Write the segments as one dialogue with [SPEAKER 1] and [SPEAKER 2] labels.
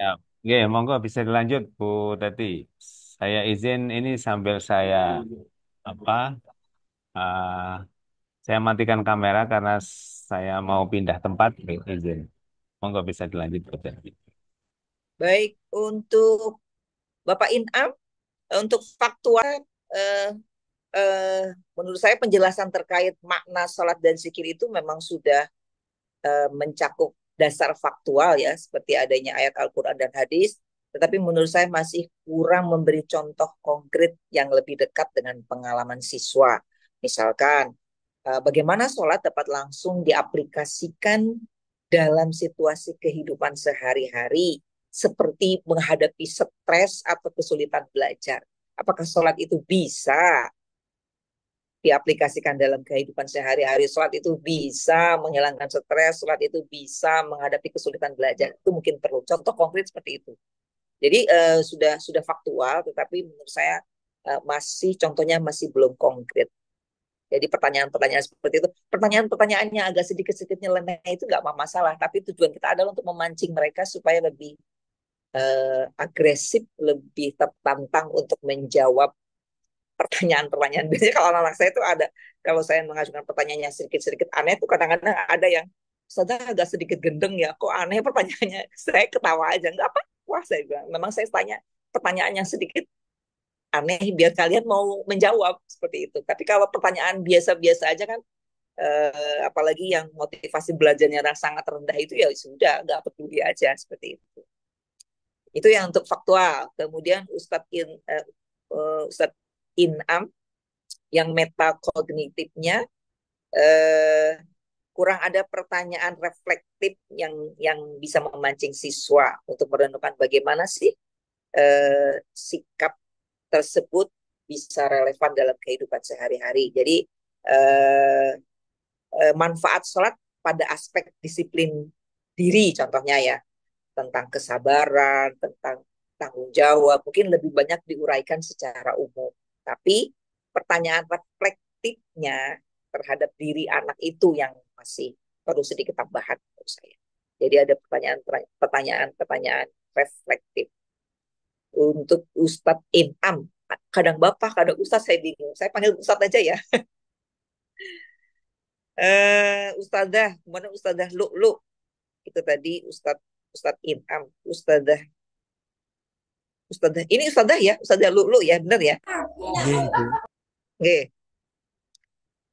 [SPEAKER 1] Ya, oke, monggo bisa dilanjut Bu Tati. Saya izin ini sambil saya apa? ah, saya matikan kamera karena saya mau pindah tempat. Izin. Monggo bisa dilanjut Bu Tati.
[SPEAKER 2] Baik, untuk Bapak Inam, untuk faktual, eh, eh, menurut saya penjelasan terkait makna sholat dan zikir itu memang sudah mencakup dasar faktual ya, seperti adanya ayat Al-Quran dan hadis, tetapi menurut saya masih kurang memberi contoh konkret yang lebih dekat dengan pengalaman siswa. Misalkan, bagaimana sholat dapat langsung diaplikasikan dalam situasi kehidupan sehari-hari, seperti menghadapi stres atau kesulitan belajar. Apakah sholat itu bisa diaplikasikan dalam kehidupan sehari-hari? Sholat itu bisa menghilangkan stres, sholat itu bisa menghadapi kesulitan belajar. Itu mungkin perlu contoh konkret seperti itu. Jadi sudah faktual, tetapi menurut saya masih contohnya masih belum konkret. Jadi pertanyaan-pertanyaan seperti itu, pertanyaan-pertanyaannya agak sedikit-sedikit nyeleneh itu nggak masalah, tapi tujuan kita adalah untuk memancing mereka supaya lebih agresif, lebih tertantang untuk menjawab pertanyaan-pertanyaan. Biasanya kalau anak-anak saya itu ada, kalau saya mengajukan pertanyaan yang sedikit-sedikit aneh itu kadang-kadang ada yang sudah agak sedikit gendeng ya, kok aneh pertanyaannya. Saya ketawa aja, nggak apa. Wah, saya bilang, memang saya tanya pertanyaan yang sedikit aneh biar kalian mau menjawab seperti itu. Tapi kalau pertanyaan biasa-biasa aja kan, apalagi yang motivasi belajarnya sangat rendah itu ya sudah nggak peduli aja seperti itu. Itu yang untuk faktual. Kemudian Ustadz Inam yang metakognitifnya eh, kurang ada pertanyaan reflektif yang bisa memancing siswa untuk merenungkan bagaimana sih sikap tersebut bisa relevan dalam kehidupan sehari-hari. Jadi eh, manfaat sholat pada aspek disiplin diri contohnya ya, tentang kesabaran, tentang tanggung jawab, mungkin lebih banyak diuraikan secara umum. Tapi pertanyaan reflektifnya terhadap diri anak itu yang masih perlu sedikit tambahan menurut saya. Jadi ada pertanyaan-pertanyaan reflektif. Untuk Ustadz Inam, kadang Bapak, kadang Ustadz saya bingung. Saya panggil Ustadz aja ya. Ustadzah, kemana Ustadzah Lu? Itu tadi Ustadz Inam, Ustadzah. Ini Ustadzah ya, Ustadzah Lu ya, benar ya?
[SPEAKER 1] Nggih, Bu.
[SPEAKER 2] Oke.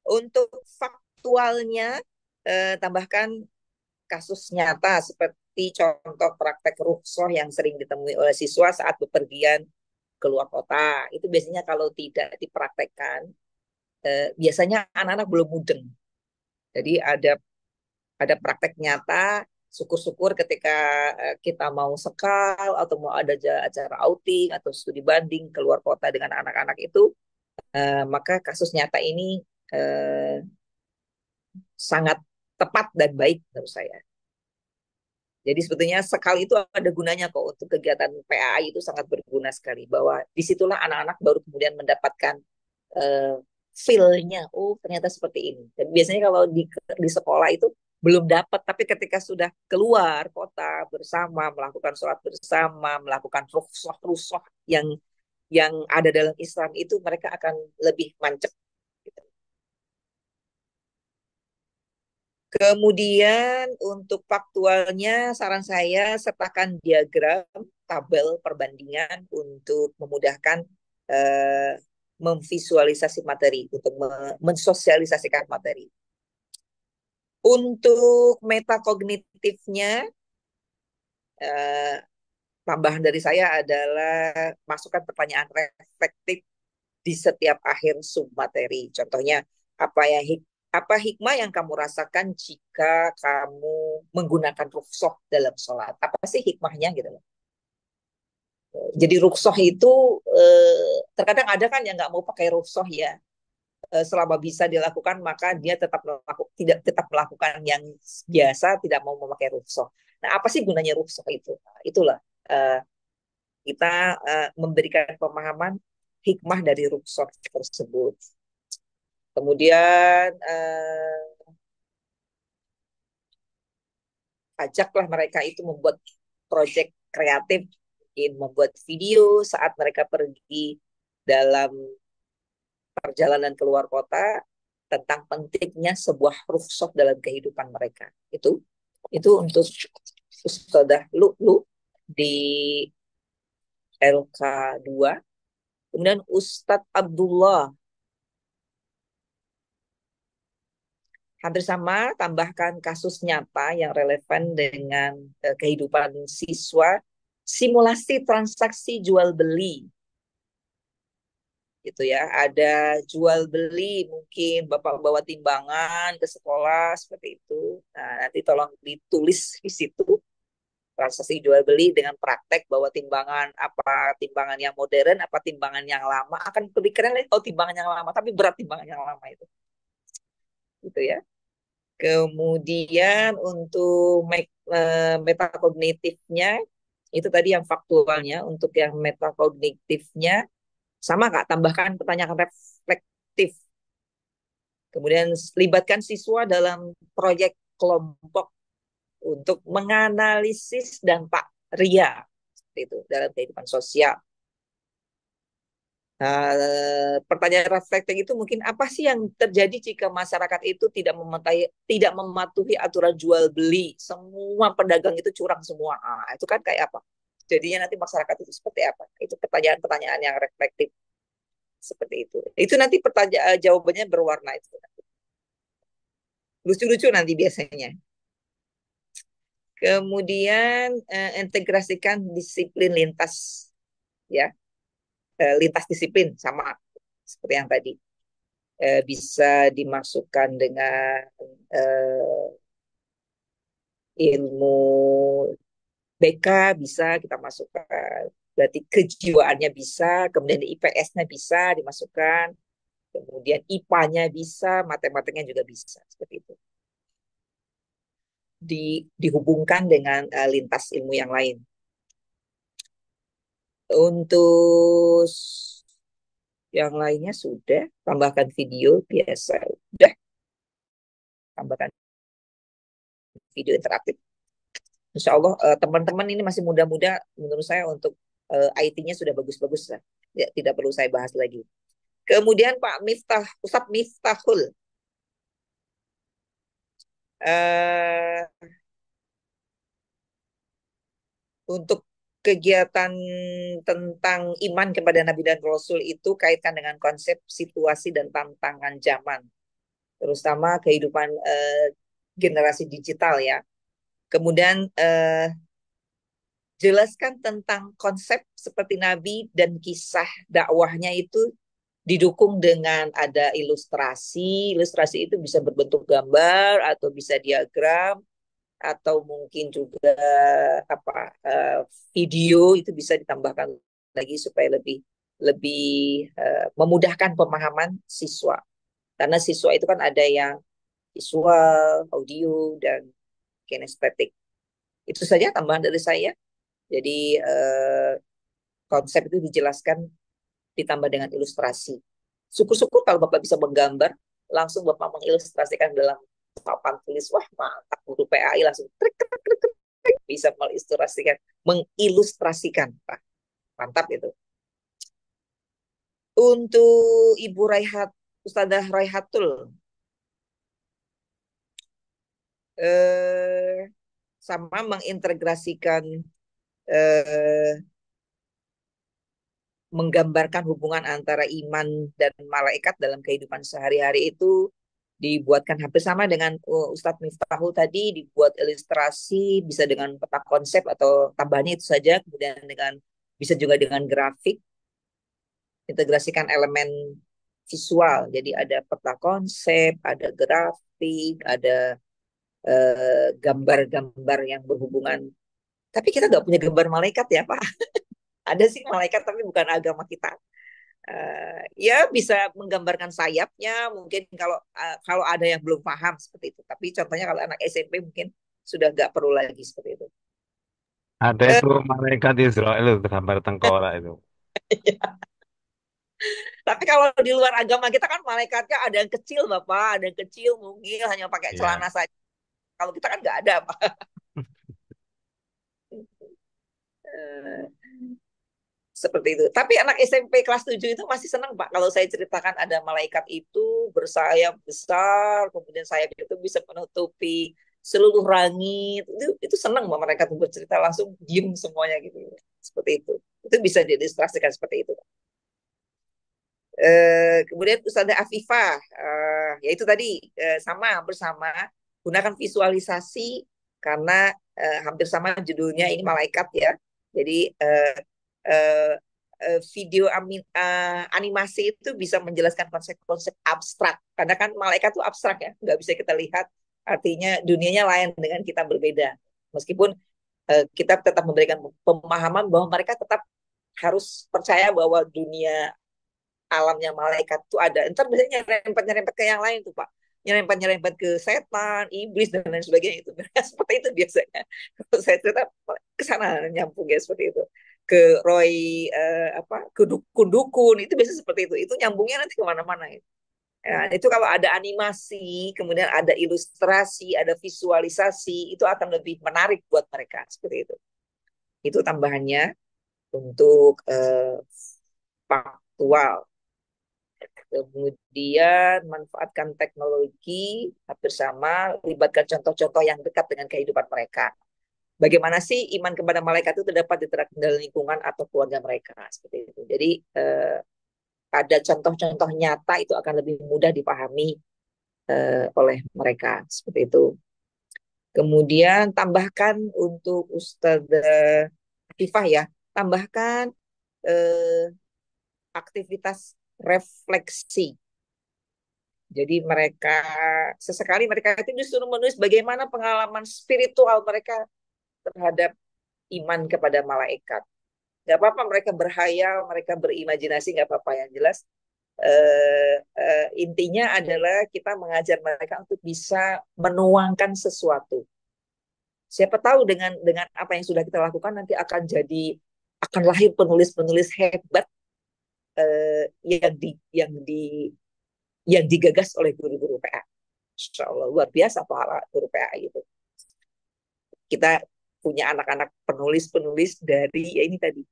[SPEAKER 2] Untuk faktualnya, tambahkan kasus nyata seperti contoh praktek rukhsah yang sering ditemui oleh siswa saat bepergian keluar kota. Itu biasanya kalau tidak dipraktekkan, biasanya anak-anak belum mudeng. Jadi ada praktek nyata, syukur-syukur ketika kita mau sekal atau mau ada acara outing atau studi banding keluar kota dengan anak-anak itu, maka kasus nyata ini eh, sangat tepat dan baik menurut saya. Jadi sebetulnya sekali itu ada gunanya kok untuk kegiatan PAI itu sangat berguna sekali. Bahwa disitulah anak-anak baru kemudian mendapatkan uh, feel-nya. Oh ternyata seperti ini. Dan biasanya kalau di sekolah itu belum dapat, tapi ketika sudah keluar kota bersama, melakukan sholat bersama, melakukan rukhsah yang ada dalam Islam itu mereka akan lebih mancep. Gitu. Kemudian untuk faktualnya, saran saya sertakan diagram tabel perbandingan untuk memudahkan eh, memvisualisasi materi, untuk mensosialisasikan materi. Untuk metakognitifnya, eh, tambahan dari saya adalah masukkan pertanyaan reflektif di setiap akhir sub materi. Contohnya, apa yang apa hikmah yang kamu rasakan jika kamu menggunakan rukhsah dalam sholat? Apa sih hikmahnya gitu loh. Jadi rukhsah itu terkadang ada kan yang nggak mau pakai rukhsah ya. Selama bisa dilakukan maka dia tidak tetap melakukan yang biasa, tidak mau memakai rukhsah. Nah, apa sih gunanya rukhsah itu? Nah, itulah uh, kita memberikan pemahaman hikmah dari rukhsah tersebut. Kemudian ajaklah mereka itu membuat proyek kreatif, mungkin membuat video saat mereka pergi dalam perjalanan keluar kota tentang pentingnya sebuah rooftop dalam kehidupan mereka. Itu untuk Ustadzah Lu di LK2. Kemudian Ustadz Abdullah hampir sama, tambahkan kasus nyata yang relevan dengan kehidupan siswa, simulasi transaksi jual beli gitu ya. Ada jual beli, mungkin Bapak bawa timbangan ke sekolah seperti itu. Nah, nanti tolong ditulis di situ transaksi jual beli dengan praktek bawa timbangan, apa timbangan yang modern, apa timbangan yang lama. Akan lebih keren lagi kalau timbangan yang lama, tapi berat timbangan yang lama itu. Gitu ya. Kemudian untuk metakognitifnya, itu tadi yang faktualnya. Untuk yang metakognitifnya, sama Kak, tambahkan pertanyaan reflektif. Kemudian libatkan siswa dalam proyek kelompok untuk menganalisis dampak RIA seperti itu dalam kehidupan sosial. Pertanyaan reflektif itu mungkin apa sih yang terjadi jika masyarakat itu tidak mematuhi aturan jual beli, semua pedagang itu curang semua. Itu kan kayak apa? Jadinya nanti masyarakat itu seperti apa? Itu pertanyaan-pertanyaan yang reflektif seperti itu. Itu nanti pertanyaan jawabannya berwarna itu. Lucu-lucu nanti biasanya. Kemudian integrasikan disiplin lintas ya, lintas disiplin sama seperti yang tadi. Bisa dimasukkan dengan ilmu BK, bisa kita masukkan. Berarti kejiwaannya bisa, kemudian IPS-nya bisa dimasukkan, kemudian IPA-nya bisa, matematikanya juga bisa seperti itu. Dihubungkan dengan lintas ilmu yang lain. Untuk yang lainnya sudah, tambahkan video biasa, sudah, tambahkan video interaktif. Insya Allah teman-teman ini masih muda-muda, menurut saya untuk IT-nya sudah bagus-bagus lah. Ya, tidak perlu saya bahas lagi. Kemudian Pak Miftah, Ustadz Miftahul, uh, untuk kegiatan tentang iman kepada Nabi dan Rasul itu kaitkan dengan konsep situasi dan tantangan zaman, terutama kehidupan generasi digital ya. Kemudian jelaskan tentang konsep seperti Nabi dan kisah dakwahnya itu didukung dengan ada ilustrasi. Ilustrasi itu bisa berbentuk gambar atau bisa diagram atau mungkin juga apa video itu bisa ditambahkan lagi supaya lebih lebih memudahkan pemahaman siswa. Karena siswa itu kan ada yang visual, audio, dan kinestetik. Itu saja tambahan dari saya. Jadi konsep itu dijelaskan ditambah dengan ilustrasi. Syukur-syukur kalau Bapak bisa menggambar, langsung Bapak mengilustrasikan dalam papan tulis. Wah, mantap, guru PAI langsung trik, trik, trik, trik, bisa mengilustrasikan. Pak. Mantap itu. Untuk Ibu Raihat, Ustazah Raihatul, eh, sama mengintegrasikan eh, menggambarkan hubungan antara iman dan malaikat dalam kehidupan sehari-hari itu dibuatkan hampir sama dengan Ustadz Miftahul tadi, dibuat ilustrasi, bisa dengan peta konsep atau tambahannya itu saja, kemudian bisa juga dengan grafik, integrasikan elemen visual, jadi ada peta konsep, ada grafik, ada gambar-gambar yang berhubungan. Tapi kita nggak punya gambar malaikat ya Pak. Ada sih malaikat tapi bukan agama kita. Ya bisa menggambarkan sayapnya mungkin kalau ada yang belum paham seperti itu. Tapi contohnya kalau anak SMP mungkin sudah nggak perlu lagi seperti itu.
[SPEAKER 1] Ada
[SPEAKER 2] Eh,
[SPEAKER 1] itu malaikat Israel itu gambar tengkorak itu.
[SPEAKER 2] tapi kalau di luar agama kita kan malaikatnya ada yang kecil Bapak, ada yang kecil mungkin hanya pakai
[SPEAKER 1] Iya.
[SPEAKER 2] celana saja. Kalau kita kan nggak ada Pak. Eh, Seperti itu. Tapi anak SMP kelas 7 itu masih senang, Pak. Kalau saya ceritakan ada malaikat itu bersayap besar, kemudian sayap itu bisa menutupi seluruh langit. Itu senang Mbak, mereka tuh bercerita langsung diem semuanya gitu. Seperti itu. Itu bisa diilustrasikan seperti itu. Kemudian Ustazah Afifah, ya itu tadi sama bersama gunakan visualisasi karena hampir sama judulnya ini malaikat ya. Jadi eh, video animasi itu bisa menjelaskan konsep-konsep abstrak karena kan malaikat itu abstrak ya, nggak bisa kita lihat. Artinya dunianya lain dengan kita berbeda. Meskipun kita tetap memberikan pemahaman bahwa mereka tetap harus percaya bahwa dunia alamnya malaikat tuh ada. Ntar biasanya nyerempet-nyerempet ke yang lain tuh Pak. Nyerempet-nyerempet ke setan, iblis, dan lain sebagainya itu. Seperti itu biasanya. Kalau saya cerita ke sana nyambung ya seperti itu. Ke Roy, ke dukun-dukun, itu biasa seperti itu. Itu nyambungnya nanti kemana-mana. Ya. Ya, itu kalau ada animasi, kemudian ada ilustrasi, ada visualisasi, itu akan lebih menarik buat mereka. Seperti itu. Itu tambahannya untuk faktual. Kemudian manfaatkan teknologi hampir sama, libatkan contoh-contoh yang dekat dengan kehidupan mereka. Bagaimana sih iman kepada malaikat itu terdapat di dalam lingkungan atau keluarga mereka seperti itu. Jadi ada contoh-contoh nyata itu akan lebih mudah dipahami oleh mereka seperti itu. Kemudian tambahkan untuk Ustazah Tifah ya, tambahkan eh, aktivitas refleksi. Jadi mereka sesekali mereka itu disuruh menulis bagaimana pengalaman spiritual mereka terhadap iman kepada malaikat. Gak apa-apa mereka berhayal, mereka berimajinasi, gak apa-apa. Yang jelas intinya adalah kita mengajar mereka untuk bisa menuangkan sesuatu. Siapa tahu dengan apa yang sudah kita lakukan nanti akan lahir penulis-penulis hebat yang digagas oleh guru-guru PA. Insya Allah luar biasa pahala guru PA itu. Kita punya anak-anak penulis-penulis dari ya ini tadi,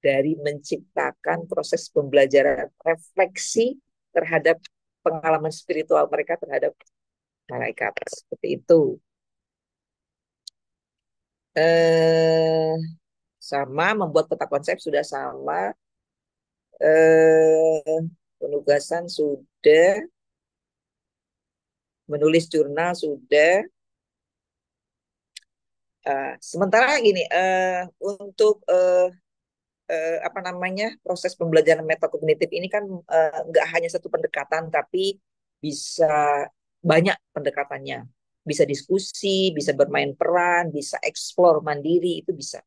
[SPEAKER 2] dari menciptakan proses pembelajaran refleksi terhadap pengalaman spiritual mereka terhadap malaikat seperti itu. eh Sama membuat peta konsep sudah sama, penugasan sudah, menulis jurnal sudah. Sementara gini, untuk apa namanya proses pembelajaran metakognitif ini kan nggak hanya satu pendekatan, tapi bisa banyak pendekatannya. Bisa diskusi, bisa bermain peran, bisa eksplor mandiri, itu bisa.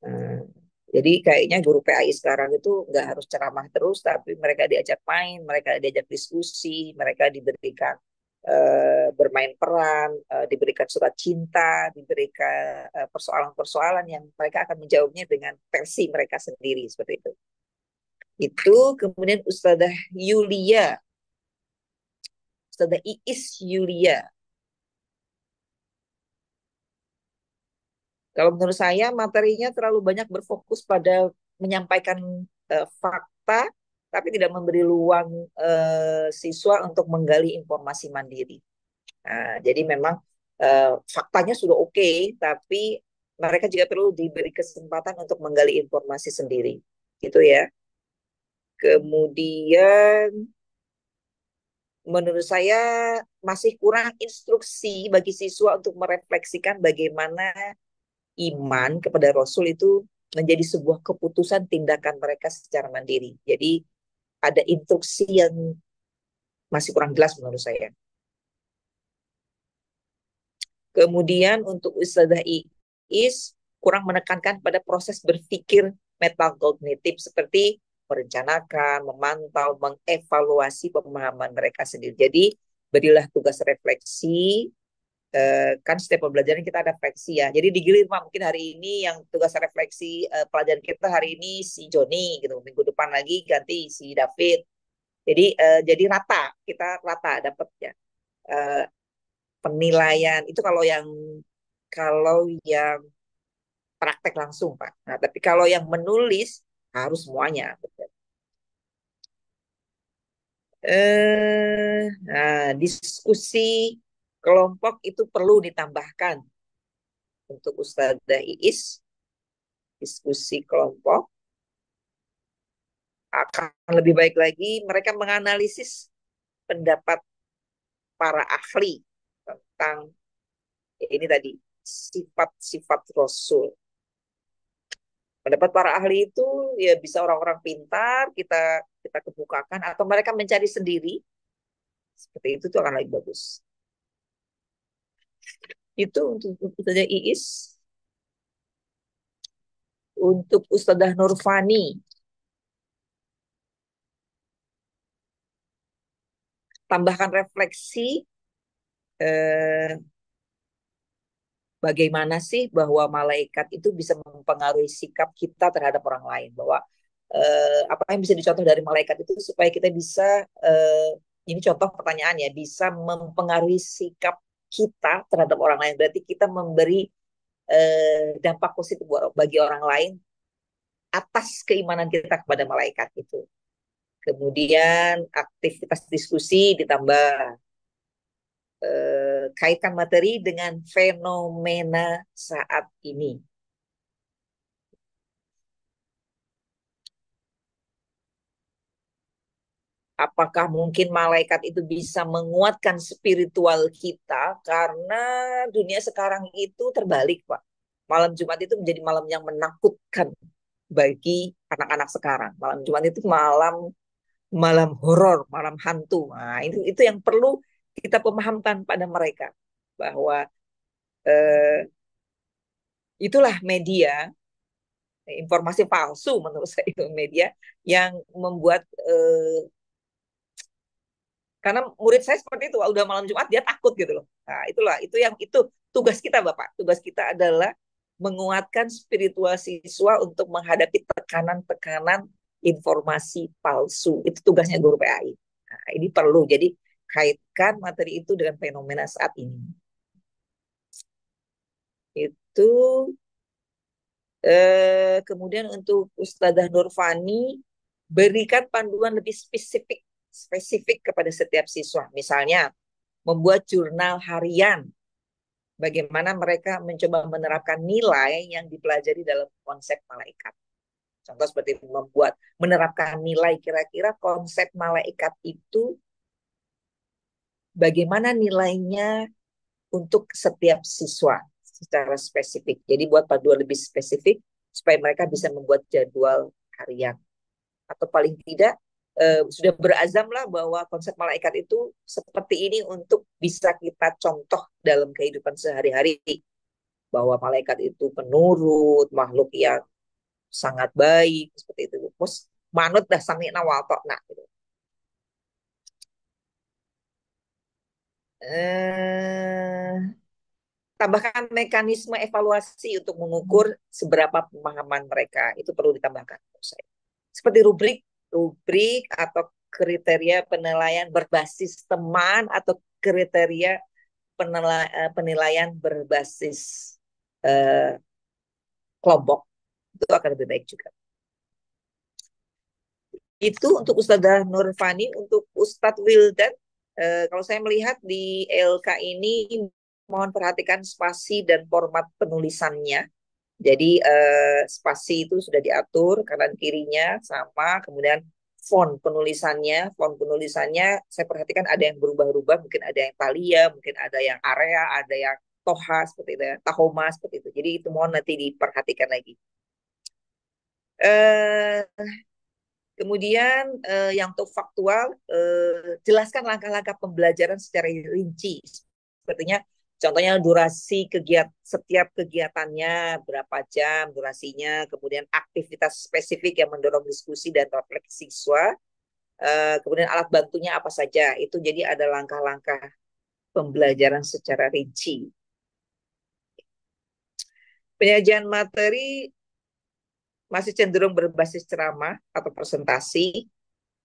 [SPEAKER 2] Eh, jadi kayaknya guru PAI sekarang itu nggak harus ceramah terus, tapi mereka diajak main, mereka diajak diskusi, mereka diberikan bermain peran, diberikan surat cinta, diberikan persoalan-persoalan yang mereka akan menjawabnya dengan versi mereka sendiri seperti itu. Itu kemudian Ustazah Iis Yulia. Kalau menurut saya materinya terlalu banyak berfokus pada menyampaikan fakta, tapi tidak memberi ruang siswa untuk menggali informasi mandiri. Nah, jadi memang faktanya sudah oke, tapi mereka juga perlu diberi kesempatan untuk menggali informasi sendiri, gitu ya. Kemudian menurut saya masih kurang instruksi bagi siswa untuk merefleksikan bagaimana iman kepada Rasul itu menjadi sebuah keputusan tindakan mereka secara mandiri. Jadi ada instruksi yang masih kurang jelas menurut saya. Kemudian untuk Ustazah Iis kurang menekankan pada proses berpikir metakognitif seperti merencanakan, memantau, mengevaluasi pemahaman mereka sendiri. Jadi berilah tugas refleksi, kan setiap pembelajaran kita ada refleksi ya. Jadi digilir Pak, mungkin hari ini yang tugas refleksi pelajaran kita hari ini si Joni gitu, minggu depan lagi ganti si David. Jadi rata, kita rata dapat ya. Eh, Penilaian itu kalau yang praktek langsung, Pak. Nah, tapi kalau yang menulis harus semuanya. Diskusi kelompok itu perlu ditambahkan untuk Ustazah Iis. Diskusi kelompok akan lebih baik lagi mereka menganalisis pendapat para ahli tentang ini tadi sifat-sifat Rasul. Pendapat para ahli itu ya bisa orang-orang pintar kita kita kemukakan atau mereka mencari sendiri seperti itu akan lebih bagus. Itu untuk Ustazah Iis. Untuk Ustazah Nurfani, tambahkan refleksi eh, bagaimana sih bahwa malaikat itu bisa mempengaruhi sikap kita terhadap orang lain, bahwa apa yang bisa dicontoh dari malaikat itu supaya kita bisa ini contoh pertanyaan ya, bisa mempengaruhi sikap kita terhadap orang lain, berarti kita memberi dampak positif bagi orang lain atas keimanan kita kepada malaikat itu. Kemudian aktivitas diskusi ditambah, kaitkan materi dengan fenomena saat ini. Apakah mungkin malaikat itu bisa menguatkan spiritual kita karena dunia sekarang itu terbalik, Pak. Malam Jumat itu menjadi malam yang menakutkan bagi anak-anak sekarang. Malam Jumat itu malam malam horor, malam hantu. Nah, itu yang perlu kita pemahamkan pada mereka bahwa eh, itulah media informasi palsu menurut saya itu media yang membuat karena murid saya seperti itu udah malam Jumat dia takut gitu loh. Nah, itulah itu tugas kita Bapak. Tugas kita adalah menguatkan spiritual siswa untuk menghadapi tekanan-tekanan informasi palsu. Itu tugasnya guru PAI. Nah, ini perlu. Jadi kaitkan materi itu dengan fenomena saat ini. Itu kemudian untuk Ustazah Nurfani berikan panduan lebih spesifik kepada setiap siswa. Misalnya membuat jurnal harian, bagaimana mereka mencoba menerapkan nilai yang dipelajari dalam konsep malaikat. Contoh seperti menerapkan nilai, kira-kira konsep malaikat itu bagaimana nilainya untuk setiap siswa secara spesifik. Jadi buat panduan lebih spesifik supaya mereka bisa membuat jadwal harian. Atau paling tidak sudah berazam lah bahwa konsep malaikat itu seperti ini untuk bisa kita contoh dalam kehidupan sehari-hari, bahwa malaikat itu penurut, makhluk yang sangat baik seperti itu. Terus manut dah sami nawaltok nak gitu. Eh, Tambahkan mekanisme evaluasi untuk mengukur seberapa pemahaman mereka, itu perlu ditambahkan menurut saya. Seperti rubrik atau kriteria penilaian berbasis teman atau kriteria penilaian berbasis eh, kelompok, itu akan lebih baik juga. Itu untuk Ustazah Nurfani. Untuk Ustadz Wildan, kalau saya melihat di LK ini mohon perhatikan spasi dan format penulisannya. Jadi spasi itu sudah diatur kanan kirinya sama, kemudian font penulisannya saya perhatikan ada yang berubah-ubah, mungkin ada yang Thalia, mungkin ada yang Area, ada yang Toha seperti itu, ya, Tahoma seperti itu. Jadi itu mohon nanti diperhatikan lagi. Eh, Kemudian yang untuk faktual, jelaskan langkah-langkah pembelajaran secara rinci. Sepertinya contohnya durasi setiap kegiatannya, berapa jam durasinya, kemudian aktivitas spesifik yang mendorong diskusi dan refleksi siswa, kemudian alat bantunya apa saja. Itu jadi ada langkah-langkah pembelajaran secara rinci. Penyajian materi masih cenderung berbasis ceramah atau presentasi.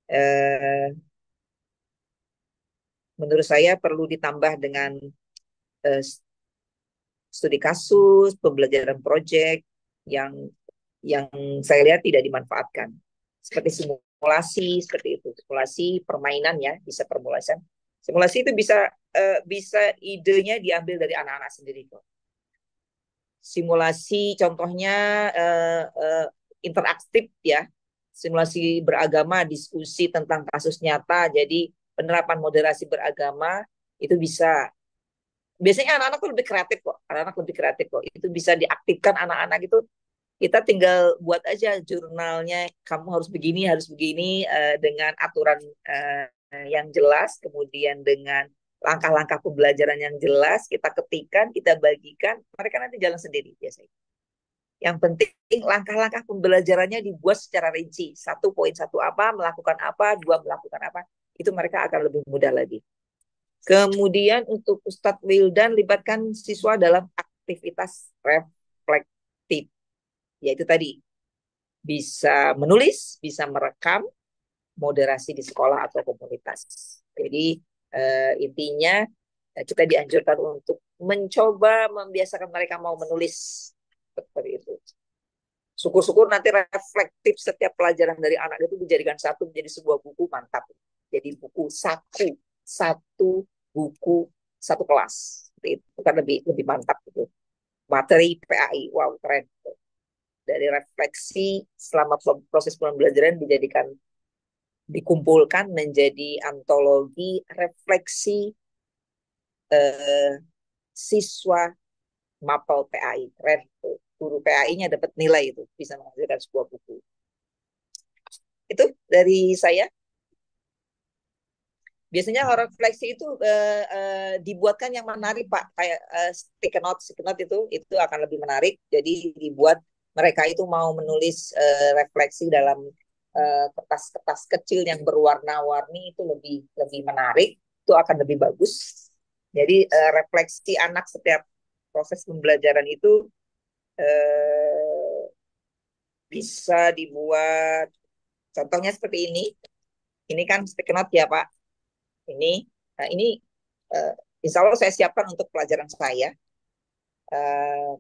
[SPEAKER 2] Eh, Menurut saya perlu ditambah dengan eh, studi kasus, pembelajaran proyek, yang yang saya lihat tidak dimanfaatkan. Seperti simulasi, seperti itu. Simulasi permainan ya, bisa permulasan. Simulasi itu bisa idenya diambil dari anak-anak sendiri kok. Simulasi contohnya interaktif ya, simulasi beragama, diskusi tentang kasus nyata. Jadi penerapan moderasi beragama itu bisa. Biasanya anak-anak tuh lebih kreatif kok. Anak-anak lebih kreatif kok. Itu bisa diaktifkan anak-anak itu. Kita tinggal buat aja jurnalnya. Kamu harus begini dengan aturan yang jelas. Kemudian dengan langkah-langkah pembelajaran yang jelas. Kita ketikkan, kita bagikan. Mereka nanti jalan sendiri biasanya. Yang penting langkah-langkah pembelajarannya dibuat secara rinci. 1.1 apa, melakukan apa, 2 melakukan apa. Itu mereka akan lebih mudah lagi. Kemudian untuk Ustadz Wildan libatkan siswa dalam aktivitas reflektif. Yaitu tadi bisa menulis, bisa merekam, moderasi di sekolah atau komunitas. Jadi intinya kita dianjurkan untuk mencoba membiasakan mereka mau menulis seperti itu. Syukur-syukur nanti reflektif setiap pelajaran dari anak itu dijadikan satu menjadi sebuah buku mantap. Jadi buku saku, satu buku satu kelas. Itu kan lebih lebih mantap gitu. Materi PAI, wow keren. Dari refleksi selama proses pembelajaran dikumpulkan menjadi antologi refleksi eh, siswa mapel PAI. Keren tuh. Guru PAI-nya dapat nilai itu bisa menghasilkan sebuah buku. Itu dari saya. Biasanya refleksi itu dibuatkan yang menarik Pak, kayak sticky note itu akan lebih menarik. Jadi dibuat mereka itu mau menulis refleksi dalam kertas-kertas kecil yang berwarna-warni itu lebih lebih menarik, itu akan lebih bagus. Jadi refleksi anak setiap proses pembelajaran itu eh, bisa dibuat. Contohnya seperti ini. Ini kan sticky note ya Pak. Ini uh, insya Allah saya siapkan untuk pelajaran saya.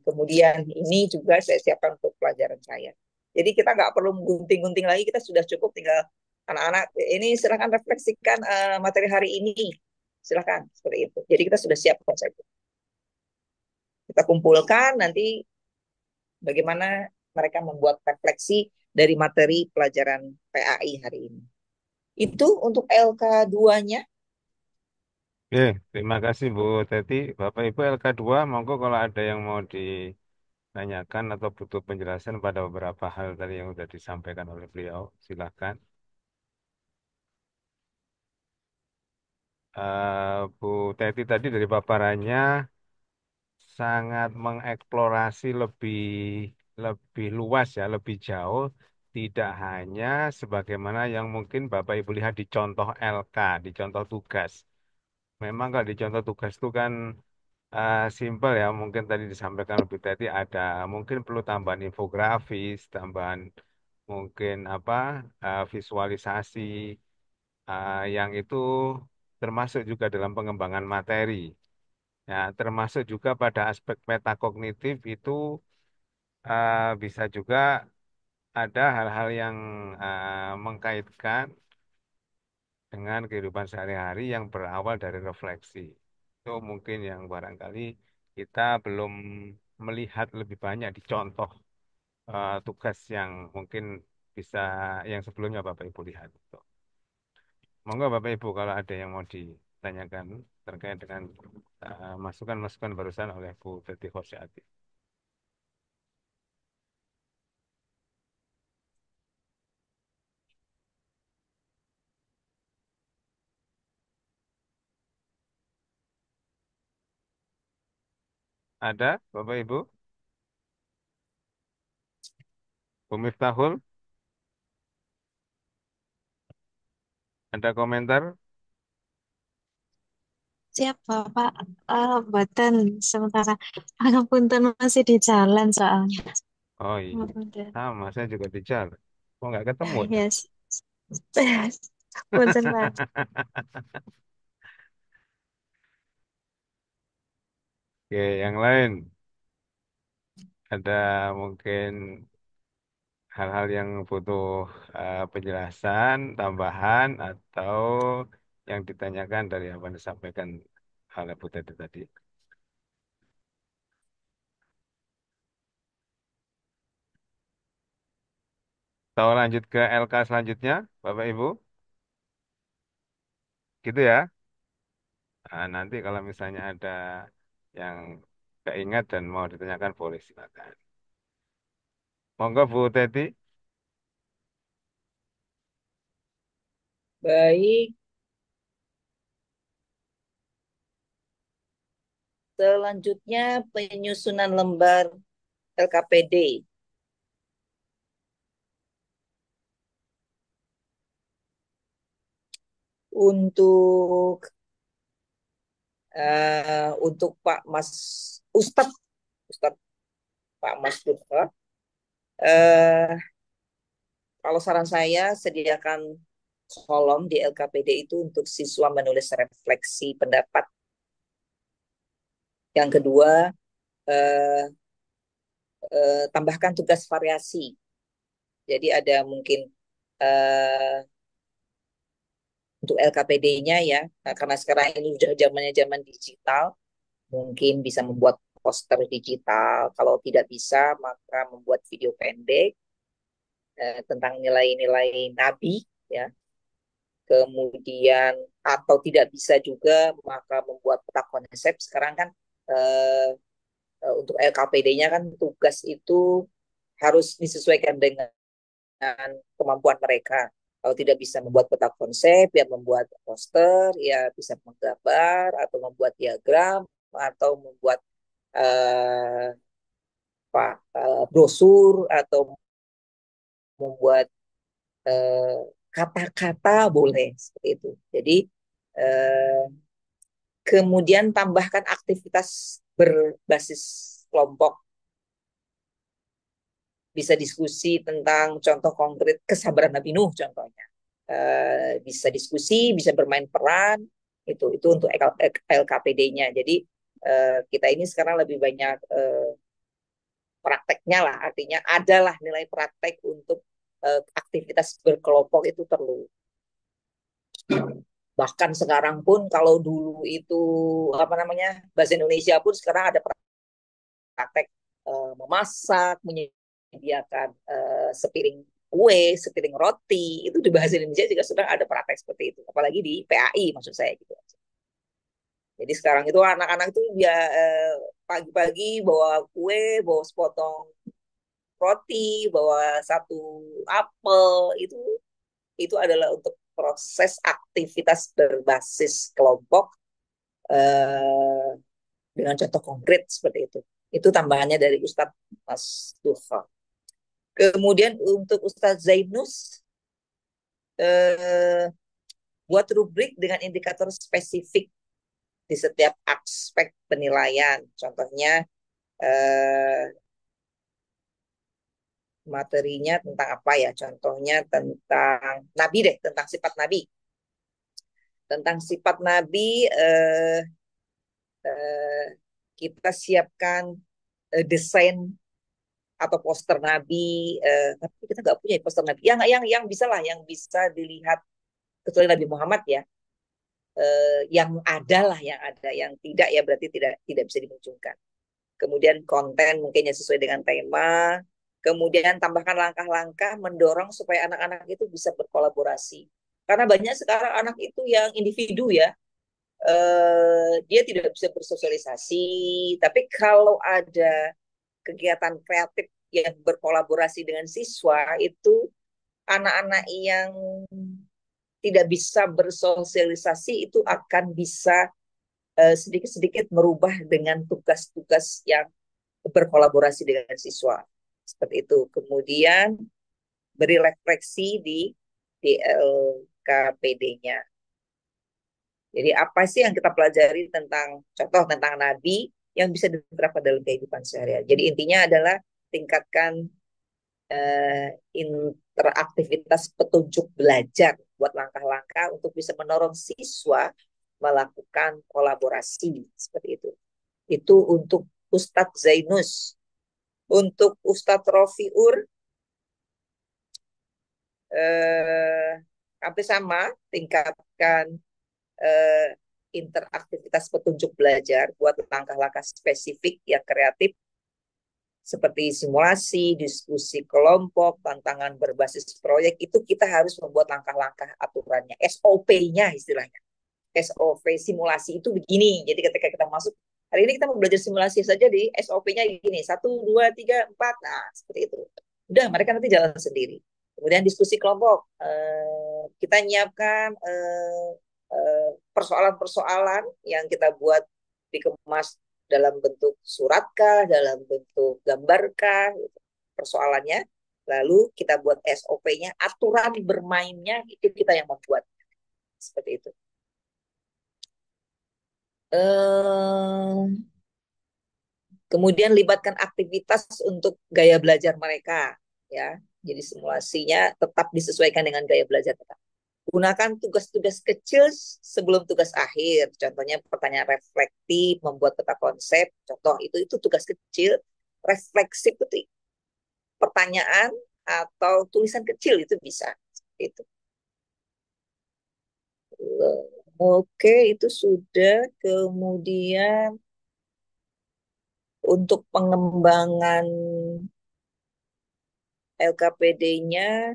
[SPEAKER 2] Kemudian ini juga saya siapkan untuk pelajaran saya. Jadi kita nggak perlu gunting-gunting lagi, kita sudah cukup tinggal anak-anak ini silahkan refleksikan materi hari ini, silahkan seperti itu. Jadi kita sudah siapkan saja. Kita kumpulkan nanti bagaimana mereka membuat refleksi dari materi pelajaran PAI hari ini. Itu untuk LK2-nya.
[SPEAKER 1] Oke, terima kasih Bu Teti. Bapak Ibu LK2, monggo kalau ada yang mau ditanyakan atau butuh penjelasan pada beberapa hal tadi yang sudah disampaikan oleh beliau, silakan. Bu Teti tadi dari paparannya sangat mengeksplorasi lebih luas ya, lebih jauh, tidak hanya sebagaimana yang mungkin Bapak Ibu lihat di contoh LK, di contoh tugas. Memang kalau di contoh tugas itu kan simpel ya, mungkin tadi disampaikan lebih tadi ada mungkin perlu tambahan infografis, tambahan mungkin apa visualisasi yang itu termasuk juga dalam pengembangan materi. Ya, termasuk juga pada aspek metakognitif itu bisa juga ada hal-hal yang mengkaitkan dengan kehidupan sehari-hari yang berawal dari refleksi. Itu mungkin yang barangkali kita belum melihat lebih banyak di contoh tugas yang mungkin bisa yang sebelumnya Bapak Ibu lihat. Monggo Bapak Ibu kalau ada yang mau ditanyakan terkait dengan masukan-masukan barusan oleh Bu Teti Khorsyati. Ada Bapak Ibu? Bu Miftahul, ada komentar?
[SPEAKER 3] Siap, Bapak. Mboten sementara. Pangapunten masih di jalan soalnya.
[SPEAKER 1] Oh iya,
[SPEAKER 3] Pangapunten.
[SPEAKER 1] sama saya juga di jalan. Kok nggak ketemu ya?
[SPEAKER 3] Yes. Punten, Pak.
[SPEAKER 1] Oke, yang lain. ada mungkin hal-hal yang butuh penjelasan, tambahan, atau yang ditanyakan dari apa yang disampaikan oleh Bu Teti tadi. Tahu lanjut ke LK selanjutnya, Bapak Ibu? Gitu ya. Nah, nanti kalau misalnya ada yang keingat dan mau ditanyakan boleh silakan. Monggo Bu Teti.
[SPEAKER 2] Baik, selanjutnya penyusunan lembar LKPD. Untuk Pak Mas Ustadz, Ustadz Pak Mas Duha, eh, kalau saran saya sediakan kolom di LKPD itu untuk siswa menulis refleksi pendapat. Yang kedua, eh, tambahkan tugas variasi. Jadi ada mungkin eh, untuk LKPD-nya ya, nah, karena sekarang ini sudah zamannya zaman digital, mungkin bisa membuat poster digital. Kalau tidak bisa, maka membuat video pendek tentang nilai-nilai Nabi, ya. Kemudian atau tidak bisa juga, maka membuat peta konsep. Sekarang kan eh, untuk LKPD-nya kan tugas itu harus disesuaikan dengan kemampuan mereka. Kalau tidak bisa membuat peta konsep, ya membuat poster, ya bisa menggambar atau membuat diagram atau membuat eh, brosur atau membuat eh, kata-kata boleh seperti itu. Jadi eh, kemudian tambahkan aktivitas berbasis kelompok, bisa diskusi tentang contoh konkret kesabaran Nabi Nuh contohnya. Bisa diskusi, bisa bermain peran, itu untuk LKPD-nya. Jadi kita ini sekarang lebih banyak prakteknya lah, artinya adalah nilai praktek untuk aktivitas berkelompok itu perlu. Bahkan sekarang pun kalau dulu itu apa namanya bahasa Indonesia pun sekarang ada praktek memasak, menyediakan sepiring kue, sepiring roti, itu di bahasa Indonesia juga sudah ada praktek seperti itu. Apalagi di PAI maksud saya gitu. Jadi sekarang itu anak-anak itu dia pagi-pagi bawa kue, bawa sepotong roti, bawa satu apel, itu adalah untuk proses aktivitas berbasis kelompok eh, dengan contoh konkret seperti itu. Itu tambahannya dari Ustadz Mas Dufa. Kemudian untuk Ustadz Zainus, eh, buat rubrik dengan indikator spesifik di setiap aspek penilaian. Contohnya eh, materinya tentang apa ya? Contohnya tentang Nabi deh, tentang sifat Nabi. Tentang sifat Nabi, eh, kita siapkan desain atau poster Nabi, tapi kita nggak punya poster Nabi. Yang bisa lah, yang bisa dilihat kecuali Nabi Muhammad ya, yang ada lah, yang ada, yang tidak ya berarti tidak bisa dimunculkan. Kemudian konten mungkin yang sesuai dengan tema. Kemudian tambahkan langkah-langkah mendorong supaya anak-anak itu bisa berkolaborasi. Karena banyak sekarang anak itu yang individu ya, dia tidak bisa bersosialisasi. Tapi kalau ada kegiatan kreatif yang berkolaborasi dengan siswa, itu anak-anak yang tidak bisa bersosialisasi itu akan bisa sedikit-sedikit merubah dengan tugas-tugas yang berkolaborasi dengan siswa. Seperti itu. Kemudian beri refleksi di LKPD-nya. Jadi apa sih yang kita pelajari tentang contoh tentang Nabi yang bisa diterapkan dalam kehidupan sehari-hari. Jadi intinya adalah tingkatkan interaktivitas petunjuk belajar buat langkah-langkah untuk bisa mendorong siswa melakukan kolaborasi seperti itu. Itu untuk Ustadz Zainus. Untuk Ustadz Rofiur, eh, hampir sama, tingkatkan eh, interaktivitas petunjuk belajar, buat langkah-langkah spesifik yang kreatif seperti simulasi, diskusi kelompok, tantangan berbasis proyek. Itu kita harus membuat langkah-langkah aturannya, SOP-nya istilahnya. SOP simulasi itu begini. Jadi ketika kita masuk, hari ini kita mau belajar simulasi saja di SOP-nya gini, 1, 2, 3, 4. Nah, seperti itu. Udah, mereka nanti jalan sendiri. Kemudian diskusi kelompok. Kita nyiapkan persoalan-persoalan yang kita buat, dikemas dalam bentuk suratkah, dalam bentuk gambarkah, gitu, persoalannya. Lalu kita buat SOP-nya, aturan bermainnya itu kita yang membuat. Seperti itu. Eh, Kemudian libatkan aktivitas untuk gaya belajar mereka, ya. Jadi simulasinya tetap disesuaikan dengan gaya belajar mereka. Gunakan tugas-tugas kecil sebelum tugas akhir. Contohnya pertanyaan reflektif, membuat peta konsep. Contoh itu tugas kecil. Refleksif itu pertanyaan atau tulisan kecil itu bisa. Itu. Oke, itu sudah. Kemudian untuk pengembangan LKPD-nya,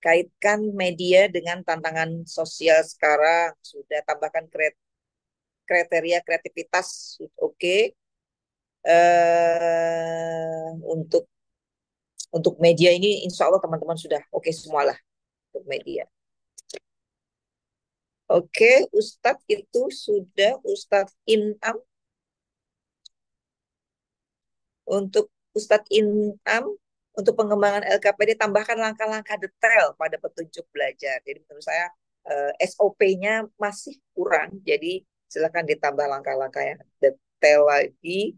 [SPEAKER 2] kaitkan media dengan tantangan sosial sekarang. Sudah tambahkan kriteria kreativitas. Oke. Untuk media ini insya Allah teman-teman sudah oke semua lah untuk media. Oke, Ustadz itu sudah Ustadz Inam. Untuk Ustadz Inam, untuk pengembangan LKPD tambahkan langkah-langkah detail pada petunjuk belajar. Jadi menurut saya SOP-nya masih kurang. Jadi silakan ditambah langkah-langkah yang detail lagi,